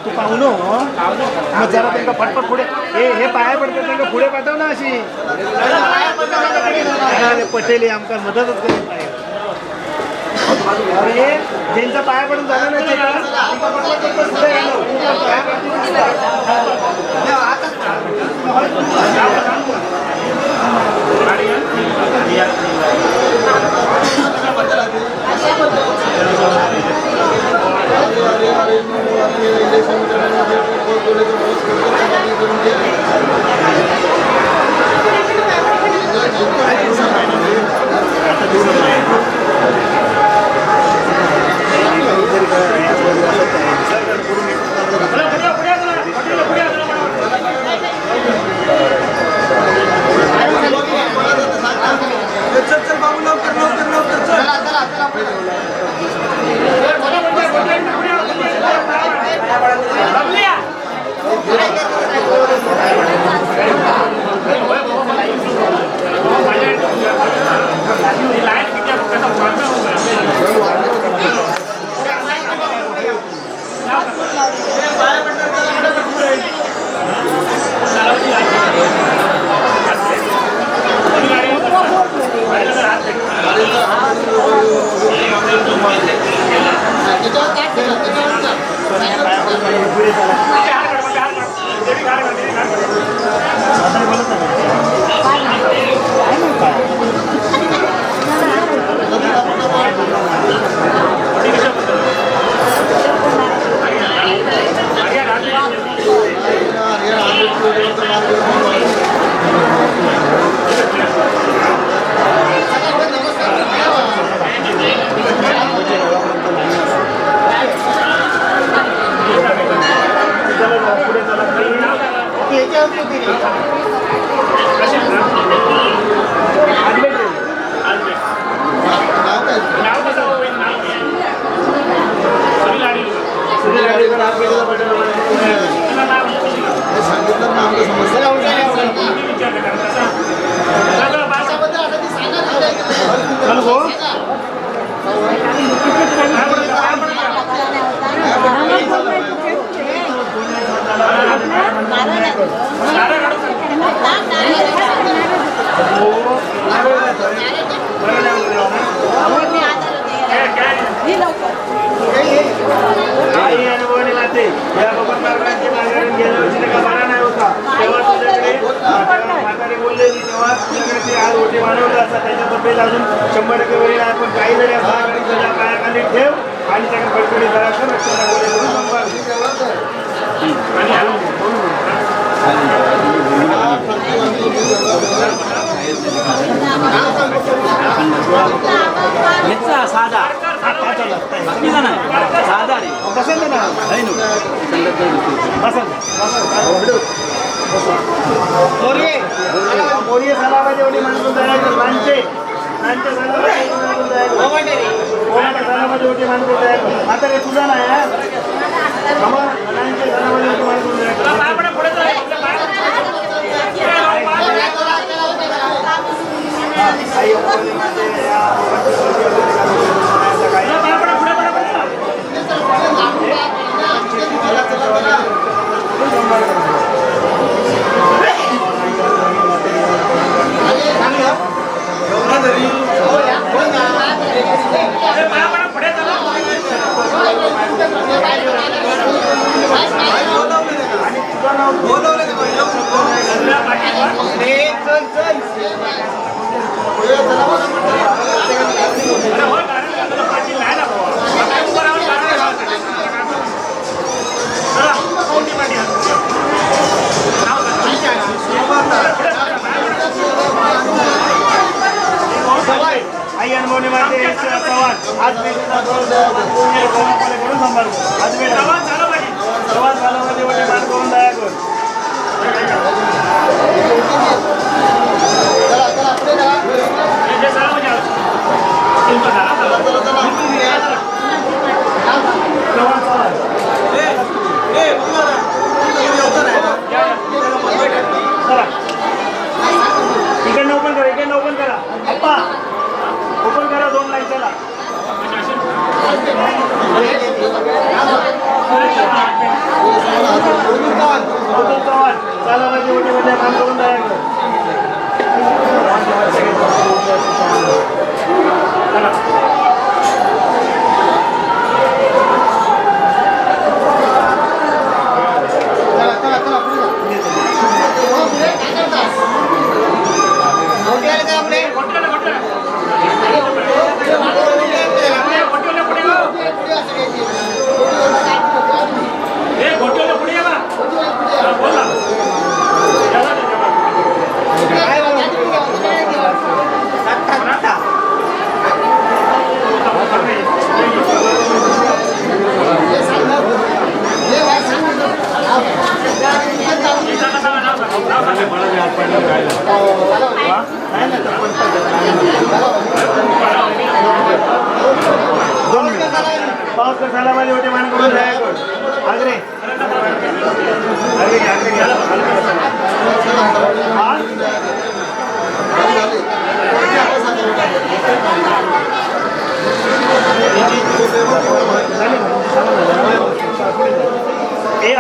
तू पाहू नो मग जरा त्यांना फटफट पुढे हे पाया पडतात त्यांना पुढे पाठव ना अशी पटेल आमका मदतच करेल अरे ज्यांचा पाया पडून झालं ना इलेक्शन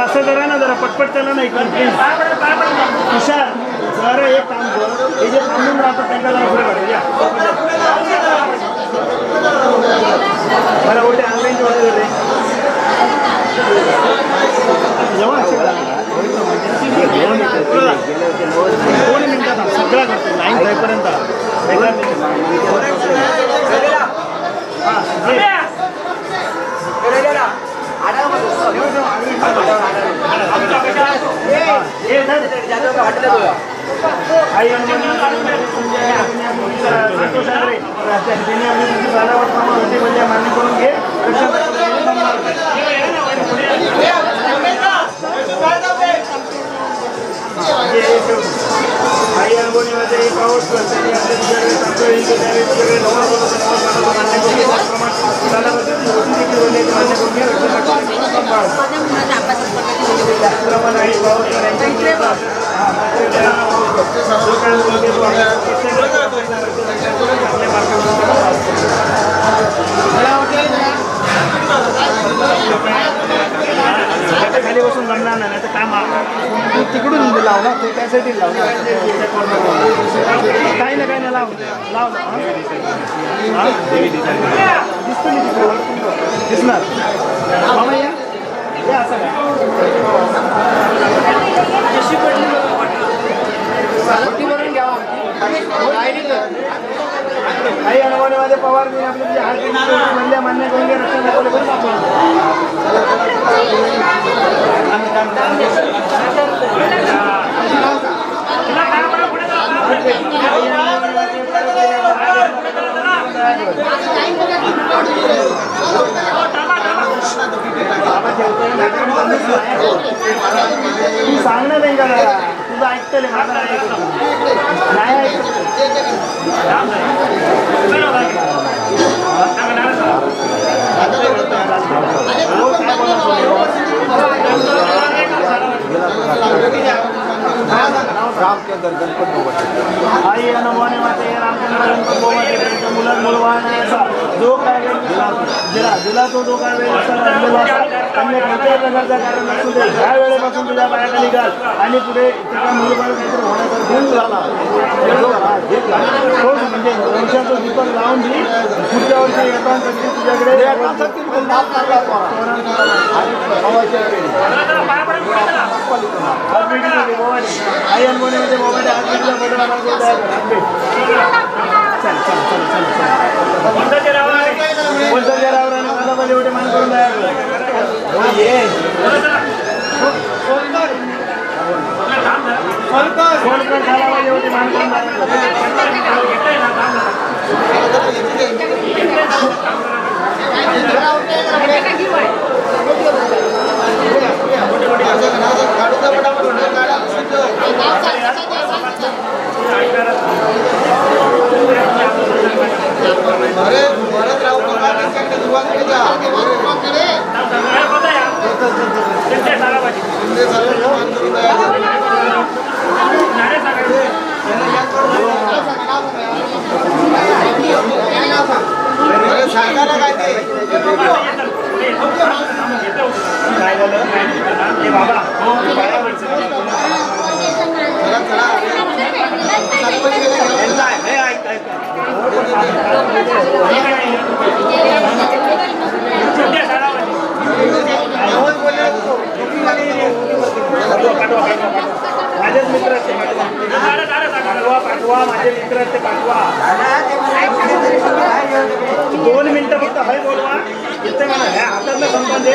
असं करा ना जरा पटपट चला नाही हुशार जरा एक काम कर हे जे थांबून राहतात त्यांना जरा पुढे काढूया मला ओटे ऑनलाईन जोडले होते जेव्हा असे दोन मिनिटात सगळं करतो लाईन जाईपर्यंत आई हनुमान संजय संतोष आगरे त्यांनी आपली तुमची सजावट कामं होती म्हणजे मान्य करून घे. आई अनुभवणीमध्ये पाऊस त्यांनी आपल्या तुझ्याकडे खाली बसून जमणार नाही तर काम तिकडून लावला ते त्यासाठी लावला काही ना काही ना लावला दिसतो मी दिसणार मामा या असं काही अनुभवामध्ये पवार मी आपले हात मान्य करून घ्या रक्षण तू सांग ना त्यांच्या तुझं ऐकतले माझा नाही ऐकत आई अनुभवाने माते रामचंद्र गणपत बोवाटे त्यांच्या मुलात मुलवान जो काय दिला तो जो काय वेळ अन्य कोणत्याही प्रकारचा कारण नसून दे ज्या वेळेपासून तुझ्या पायाखाली घाल आणि पुढे तुझ्या मुलबाळ काहीतरी होण्याचा गुण झाला म्हणजे वंशाचं दीपक लावून दे पुढच्या वर्षी येताना तुझ्याकडे आई अनुभवण्यामध्ये मोबाईल हात घेतला बदल कोणत्या रावराने मला पाहिजे एवढे मान करून एवढे मान माझेच मित्र पाठवा माझे मित्र ते पाठवा 2 मिनिटं फक्त हय बोलवा इथे मला ह्या हातातलं संबंध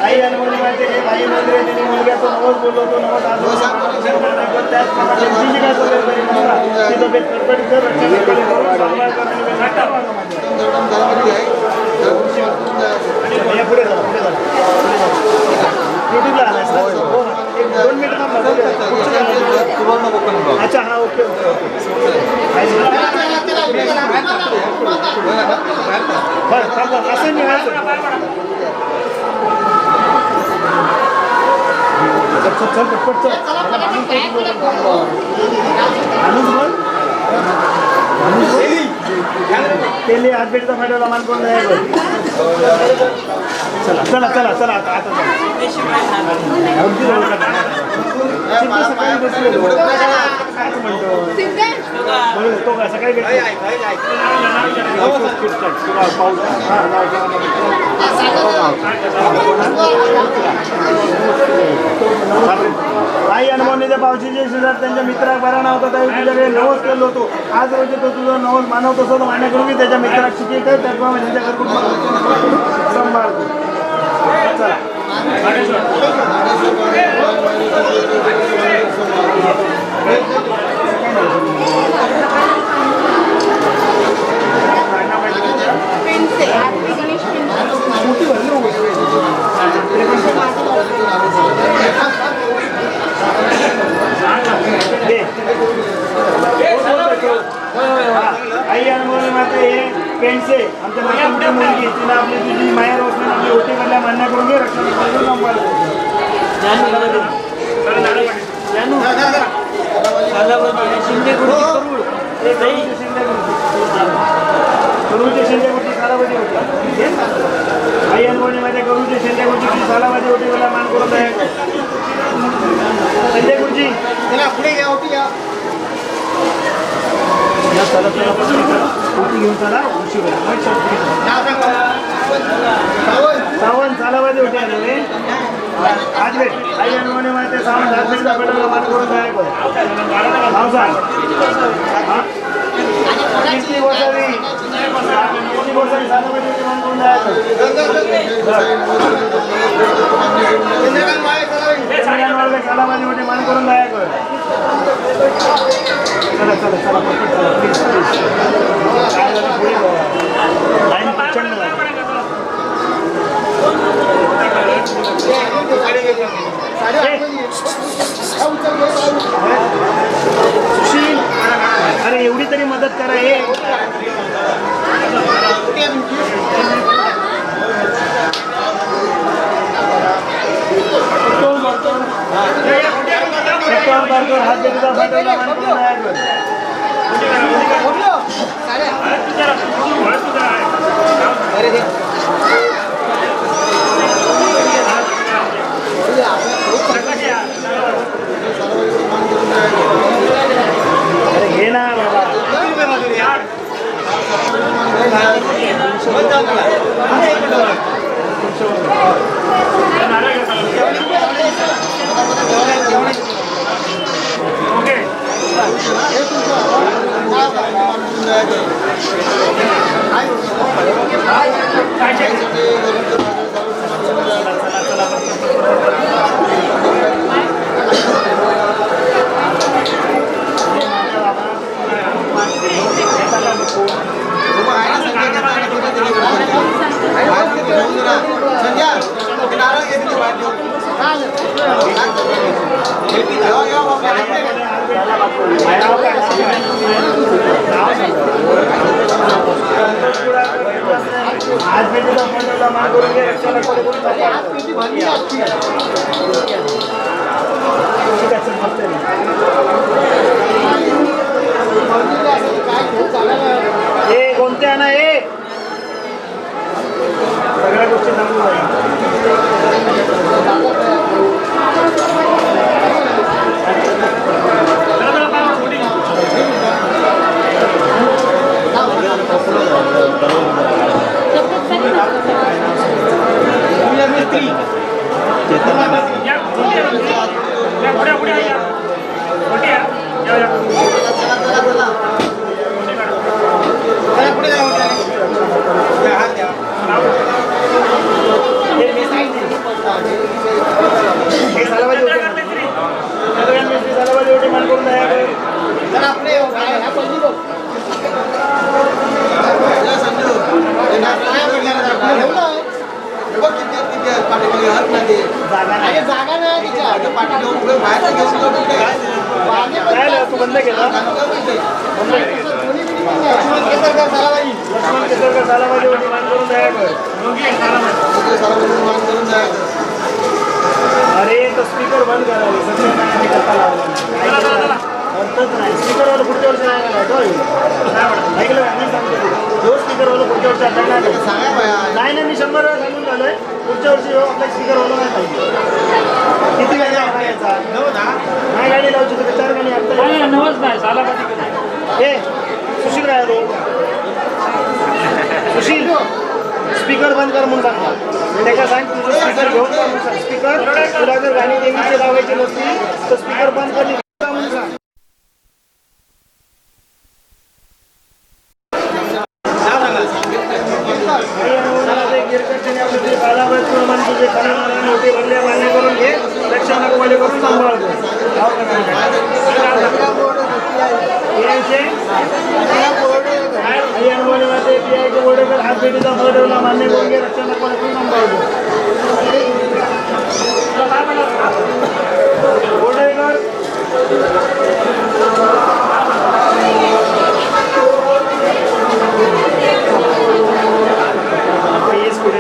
आई अनुभवली माहिती हे भाई मंदिर त्यांनी मुलग्याचं नवस बोललो होतो नवस आज त्याचप्रमाणे जी काय तब्येत ती तब्येत कडकडीत कर पुढे जा युट्यूबला आलायस ना हो ना 1-2 मिनिट थांबा अच्छा हा ओके ओके ओके बरं थांबा असं निघायचं चल चल पटपट चल तेली हातबेटीचा फायदा मान कोण नाही चला चला चला चला आता आता सकाळी बसलेलो म्हणतो तो का सकाळी आई अनुभवनीच्या पावशीचे शेजार त्यांच्या मित्राला बरा नव्हता त्यावेळी तुझ्याकडे नवस केलो होतो आज रोजी तो तुझा नवस मानवत असतो तो मान्य करून मी त्याच्या मित्राला शिकवत आहे त्याप्रमाणे त्यांच्या घरकुल सांभाळतो चला आई अनुभवली मात्र हे पेंटसे आमच्या नागपूरची मुलगी तिला आपली तुझी माया रोषण आपली ओटी मधल्या मान्य करून घे रक्षण करूचे शिंदेगुडची सालावधी होती आई अनुभवली माझ्या करूचे शिंदेगुडची सालावधी होती मला मान करून आहे शिंदेगुडची त्याला पुढे घ्या ओटी घ्या घेऊन चला उशीर सावंत सालावादी होते नव्हे आज भेट आई अनुभवने माहिती सावंत हातभेटचा पेटवला मान करून तयार कर नाव सांग कीर्ती गोसावी सालावादी होते मान करून तयार कर सालावादी होते मान करून तयार कर चला चला चला प्लीज लाईन प्रचंड सुशील अरे एवढी तरी मदत करा हे हात देता फाटवला मान करून तयार कर घे ना बाबा आज मी तुझा फोन मान करून घे रक्षाला हे कोणत्या ना हे सगळ्या गोष्टी सांगू लक्ष्मण केसरकर सालाबाजी वरती मान करून दयाकर. अरे तो स्पीकर बंद करावे सगळं काय आम्ही करता लावलं अर्थच नाही. स्पीकरवाला पुढच्या वर्षी नाही घालायचं. ऐकलं का? मी सांगतो जो स्पीकरवाला पुढच्या वर्षी आता नाही नाही मी 100 वेळा सांगून झालोय. पुढच्या वर्षी आपल्या स्पीकरवाला नाही पाहिजे. किती गाडी यायचा नाही गाडी लावची तर 4 गाणी आता नवच नाही सालाबाजी. हे सुशील काय रो सुशील स्पीकर बंद कर म्हणून सांगता. मी का सांग तुझं स्पीकर घेऊन जा म्हणून सांग. स्पीकर तुला जर गाणी देवीचे लावायचे नसतील तर स्पीकर बंद कर म्हणून सांग. मान्य करून घे रक्षणावाले करून सांभाळतो. हात भेटीचा ठेवला मान्य करून घे रक्षणावाले करून सांभाळतो. बोर्डेकर पुढे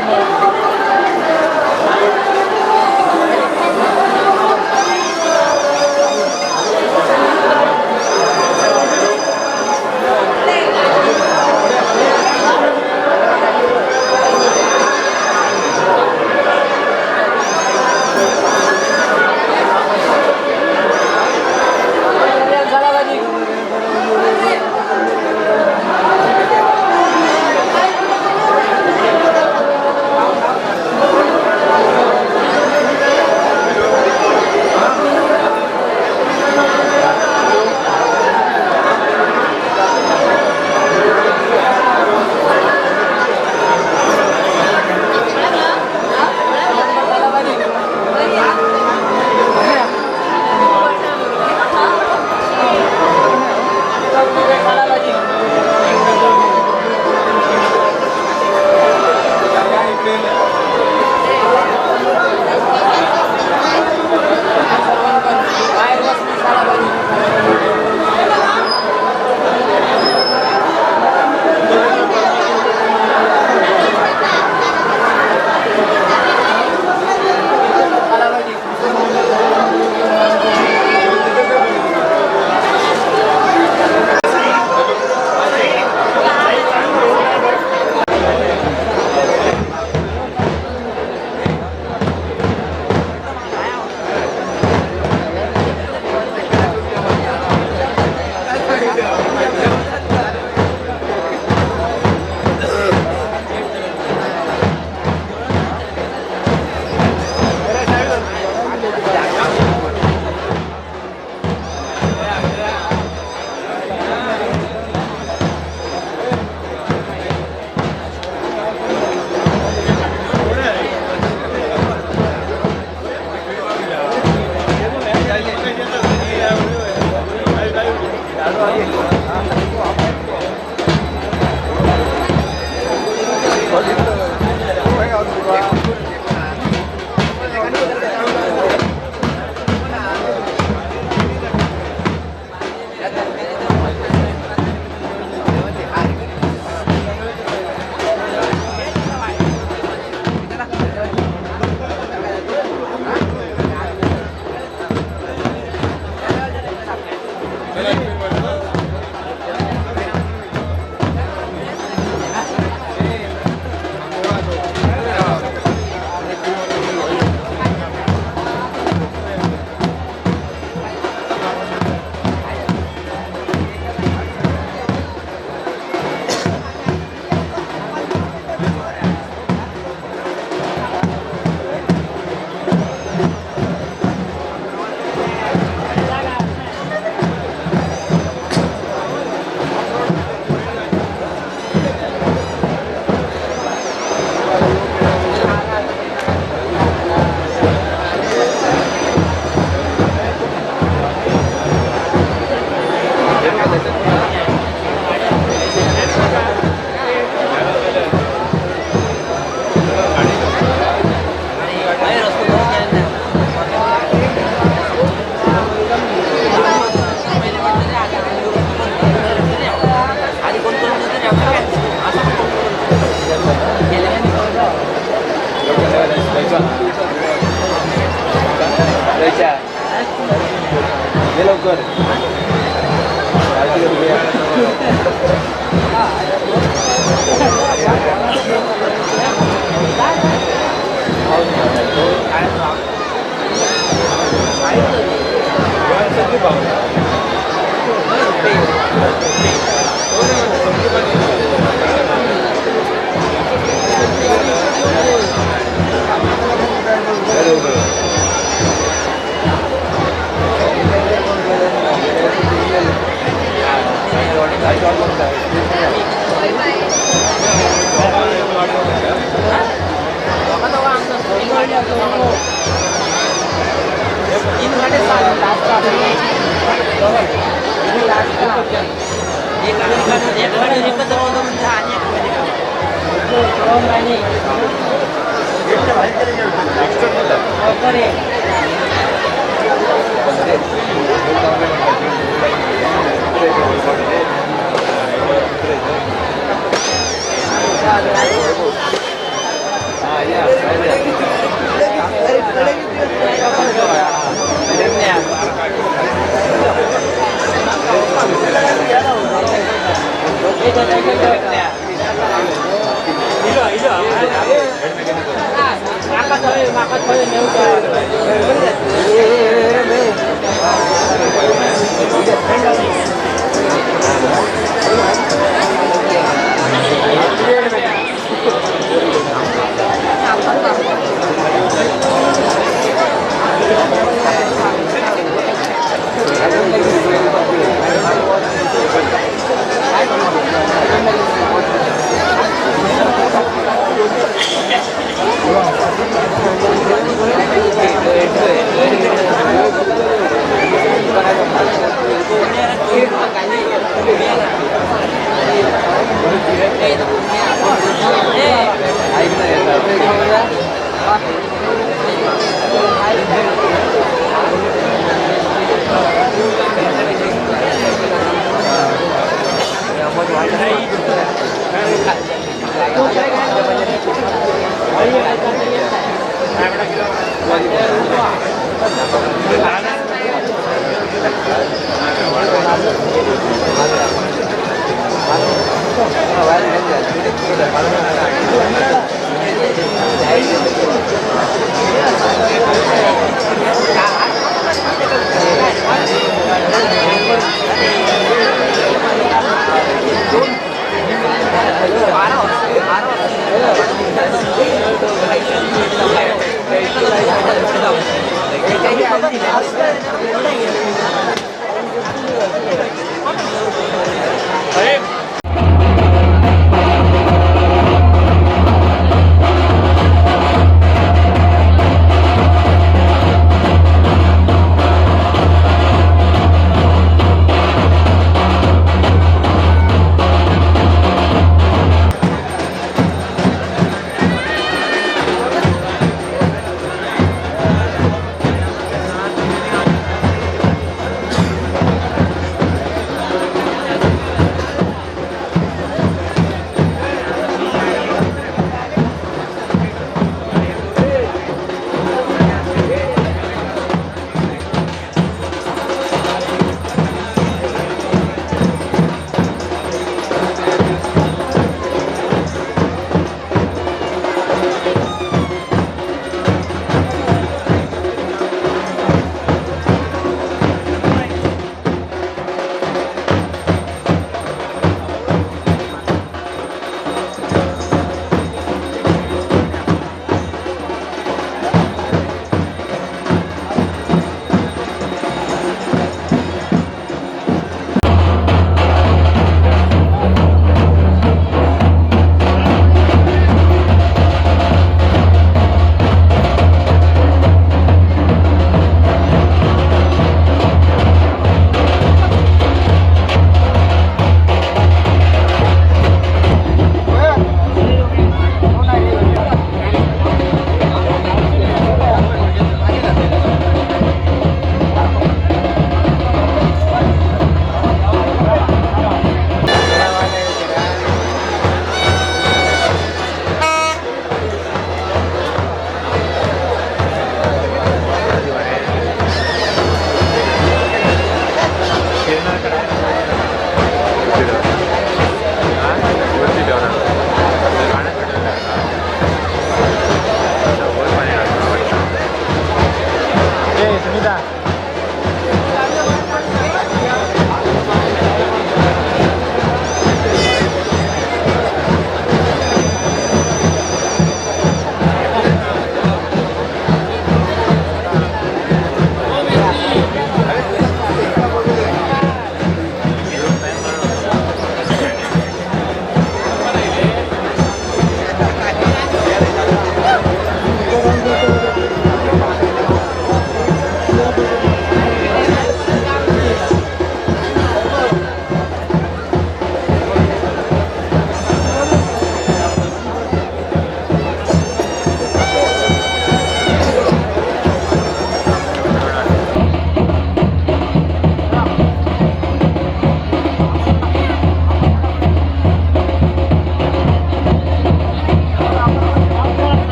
Thank you.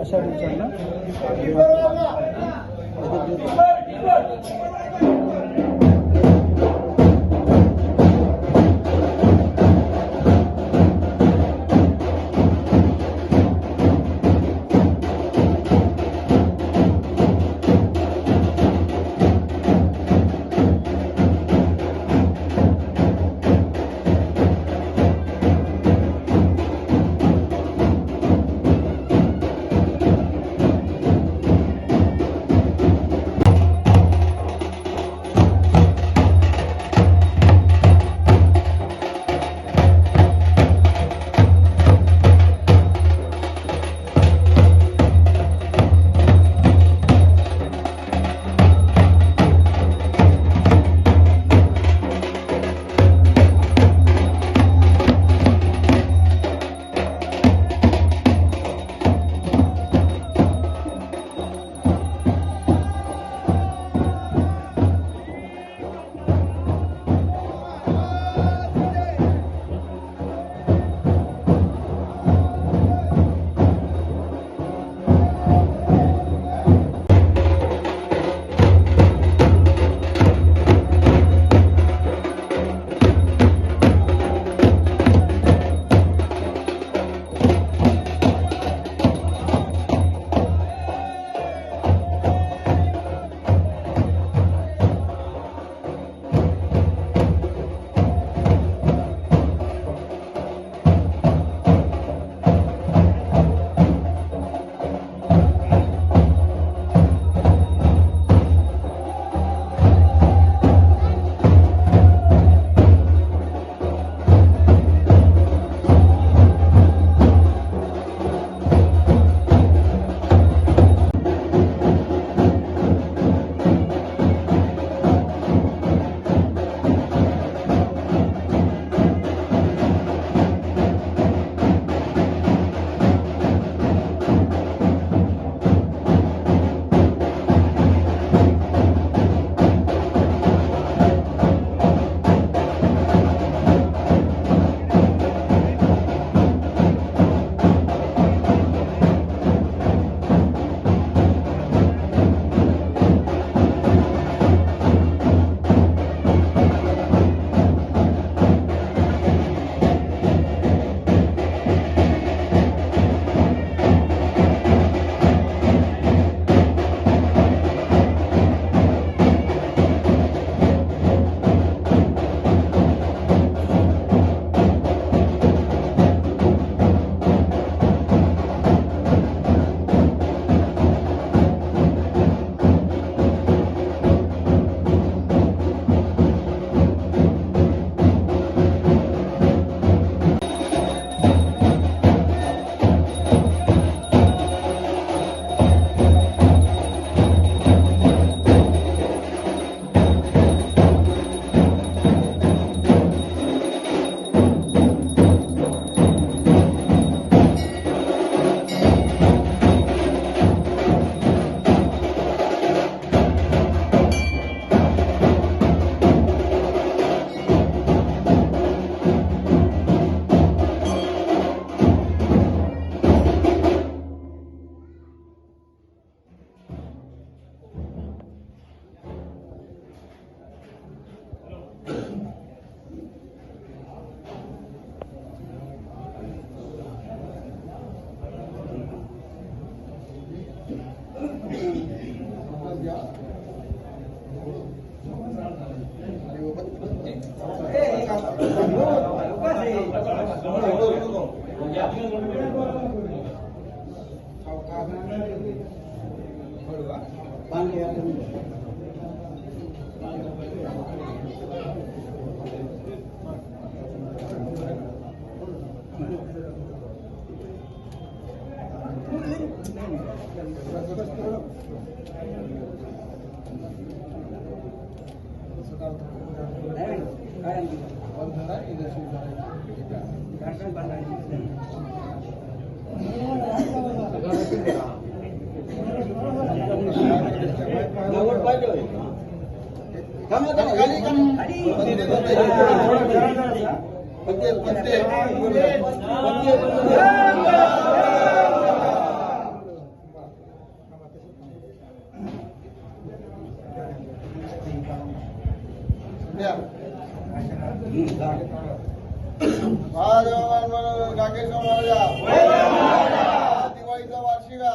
अशा दिवसांना काकेश्वर महाराजा दिवाळीचा वार्षिका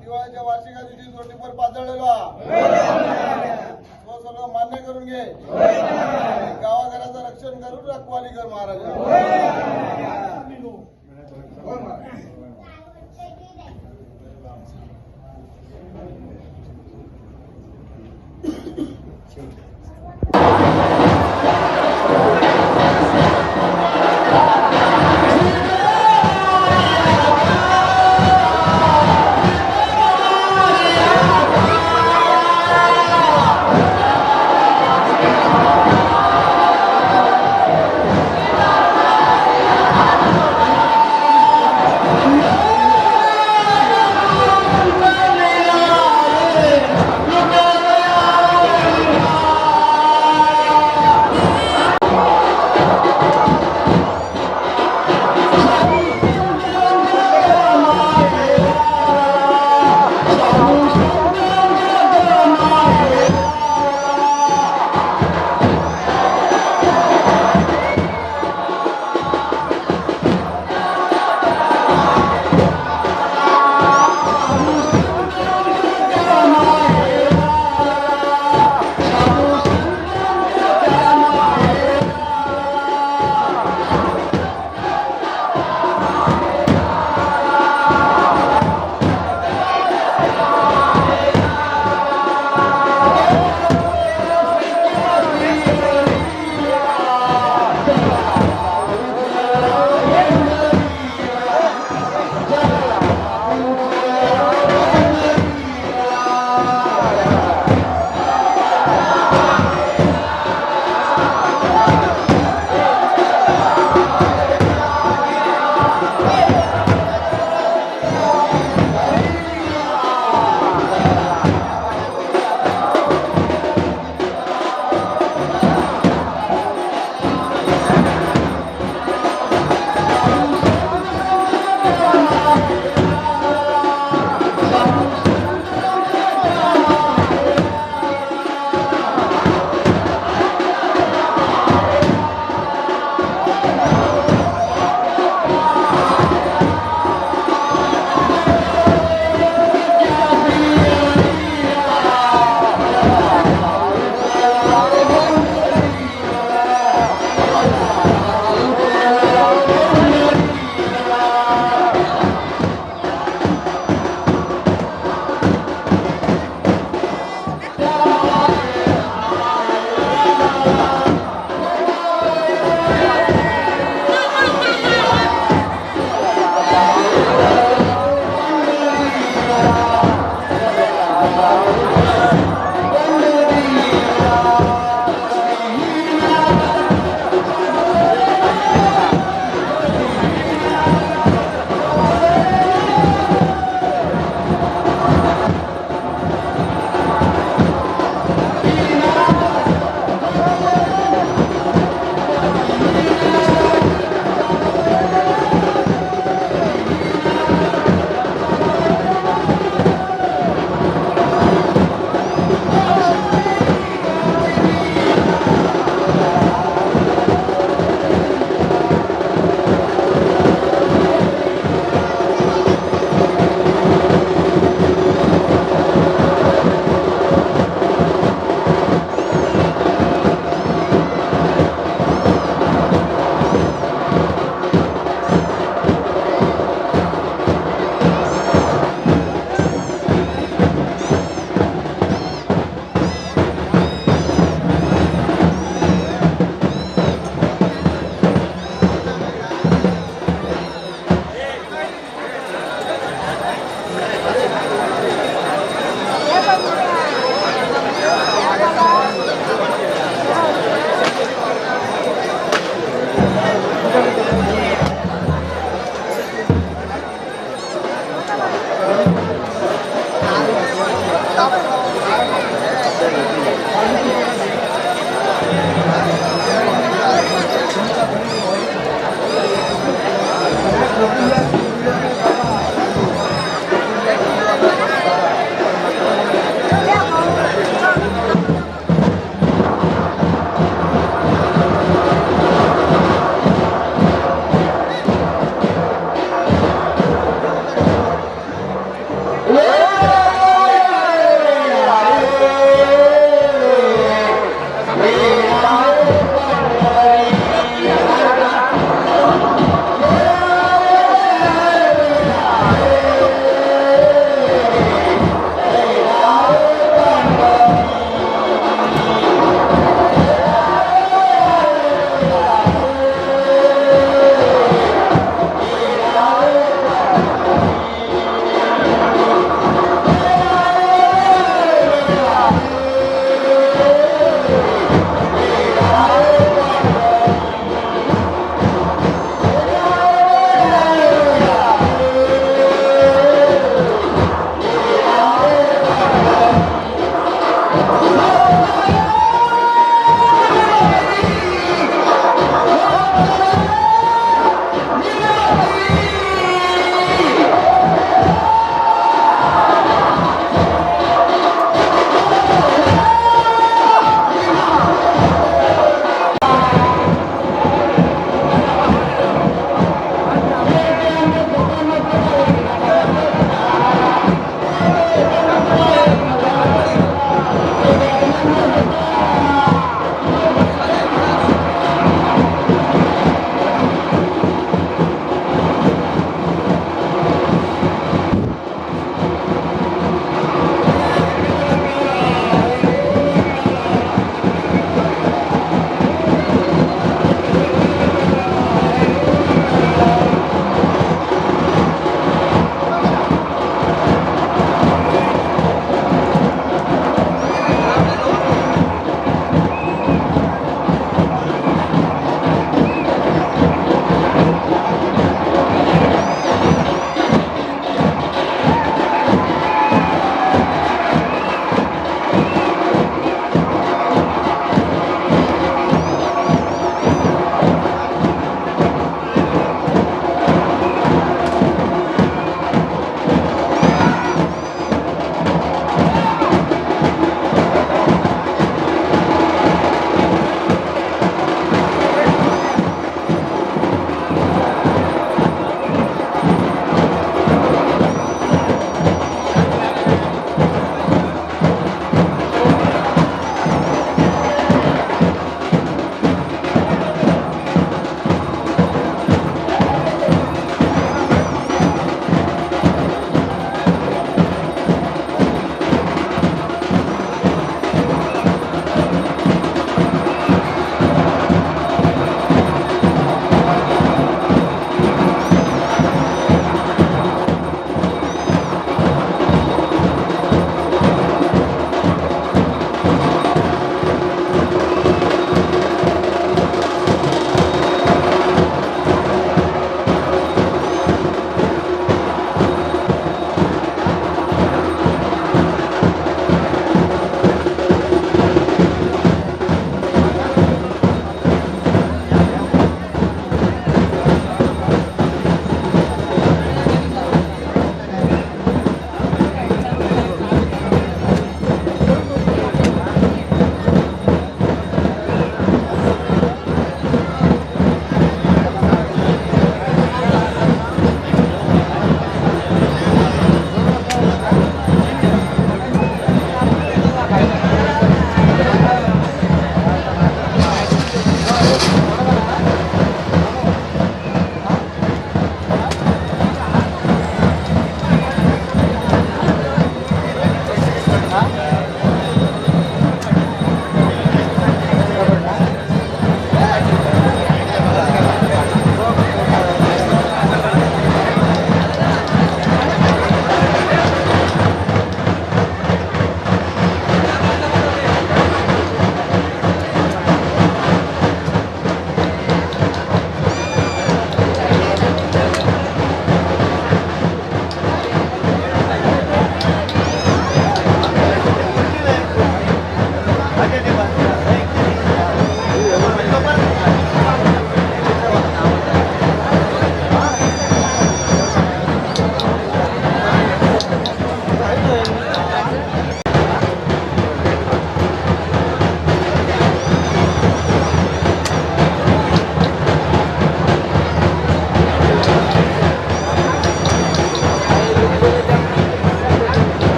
दिवाळीच्या वार्षिका दिवशी सोटीपर पातळलेला तो सगळं मान्य करून घे गावाघराचं रक्षण करून रखवाली कर महाराजा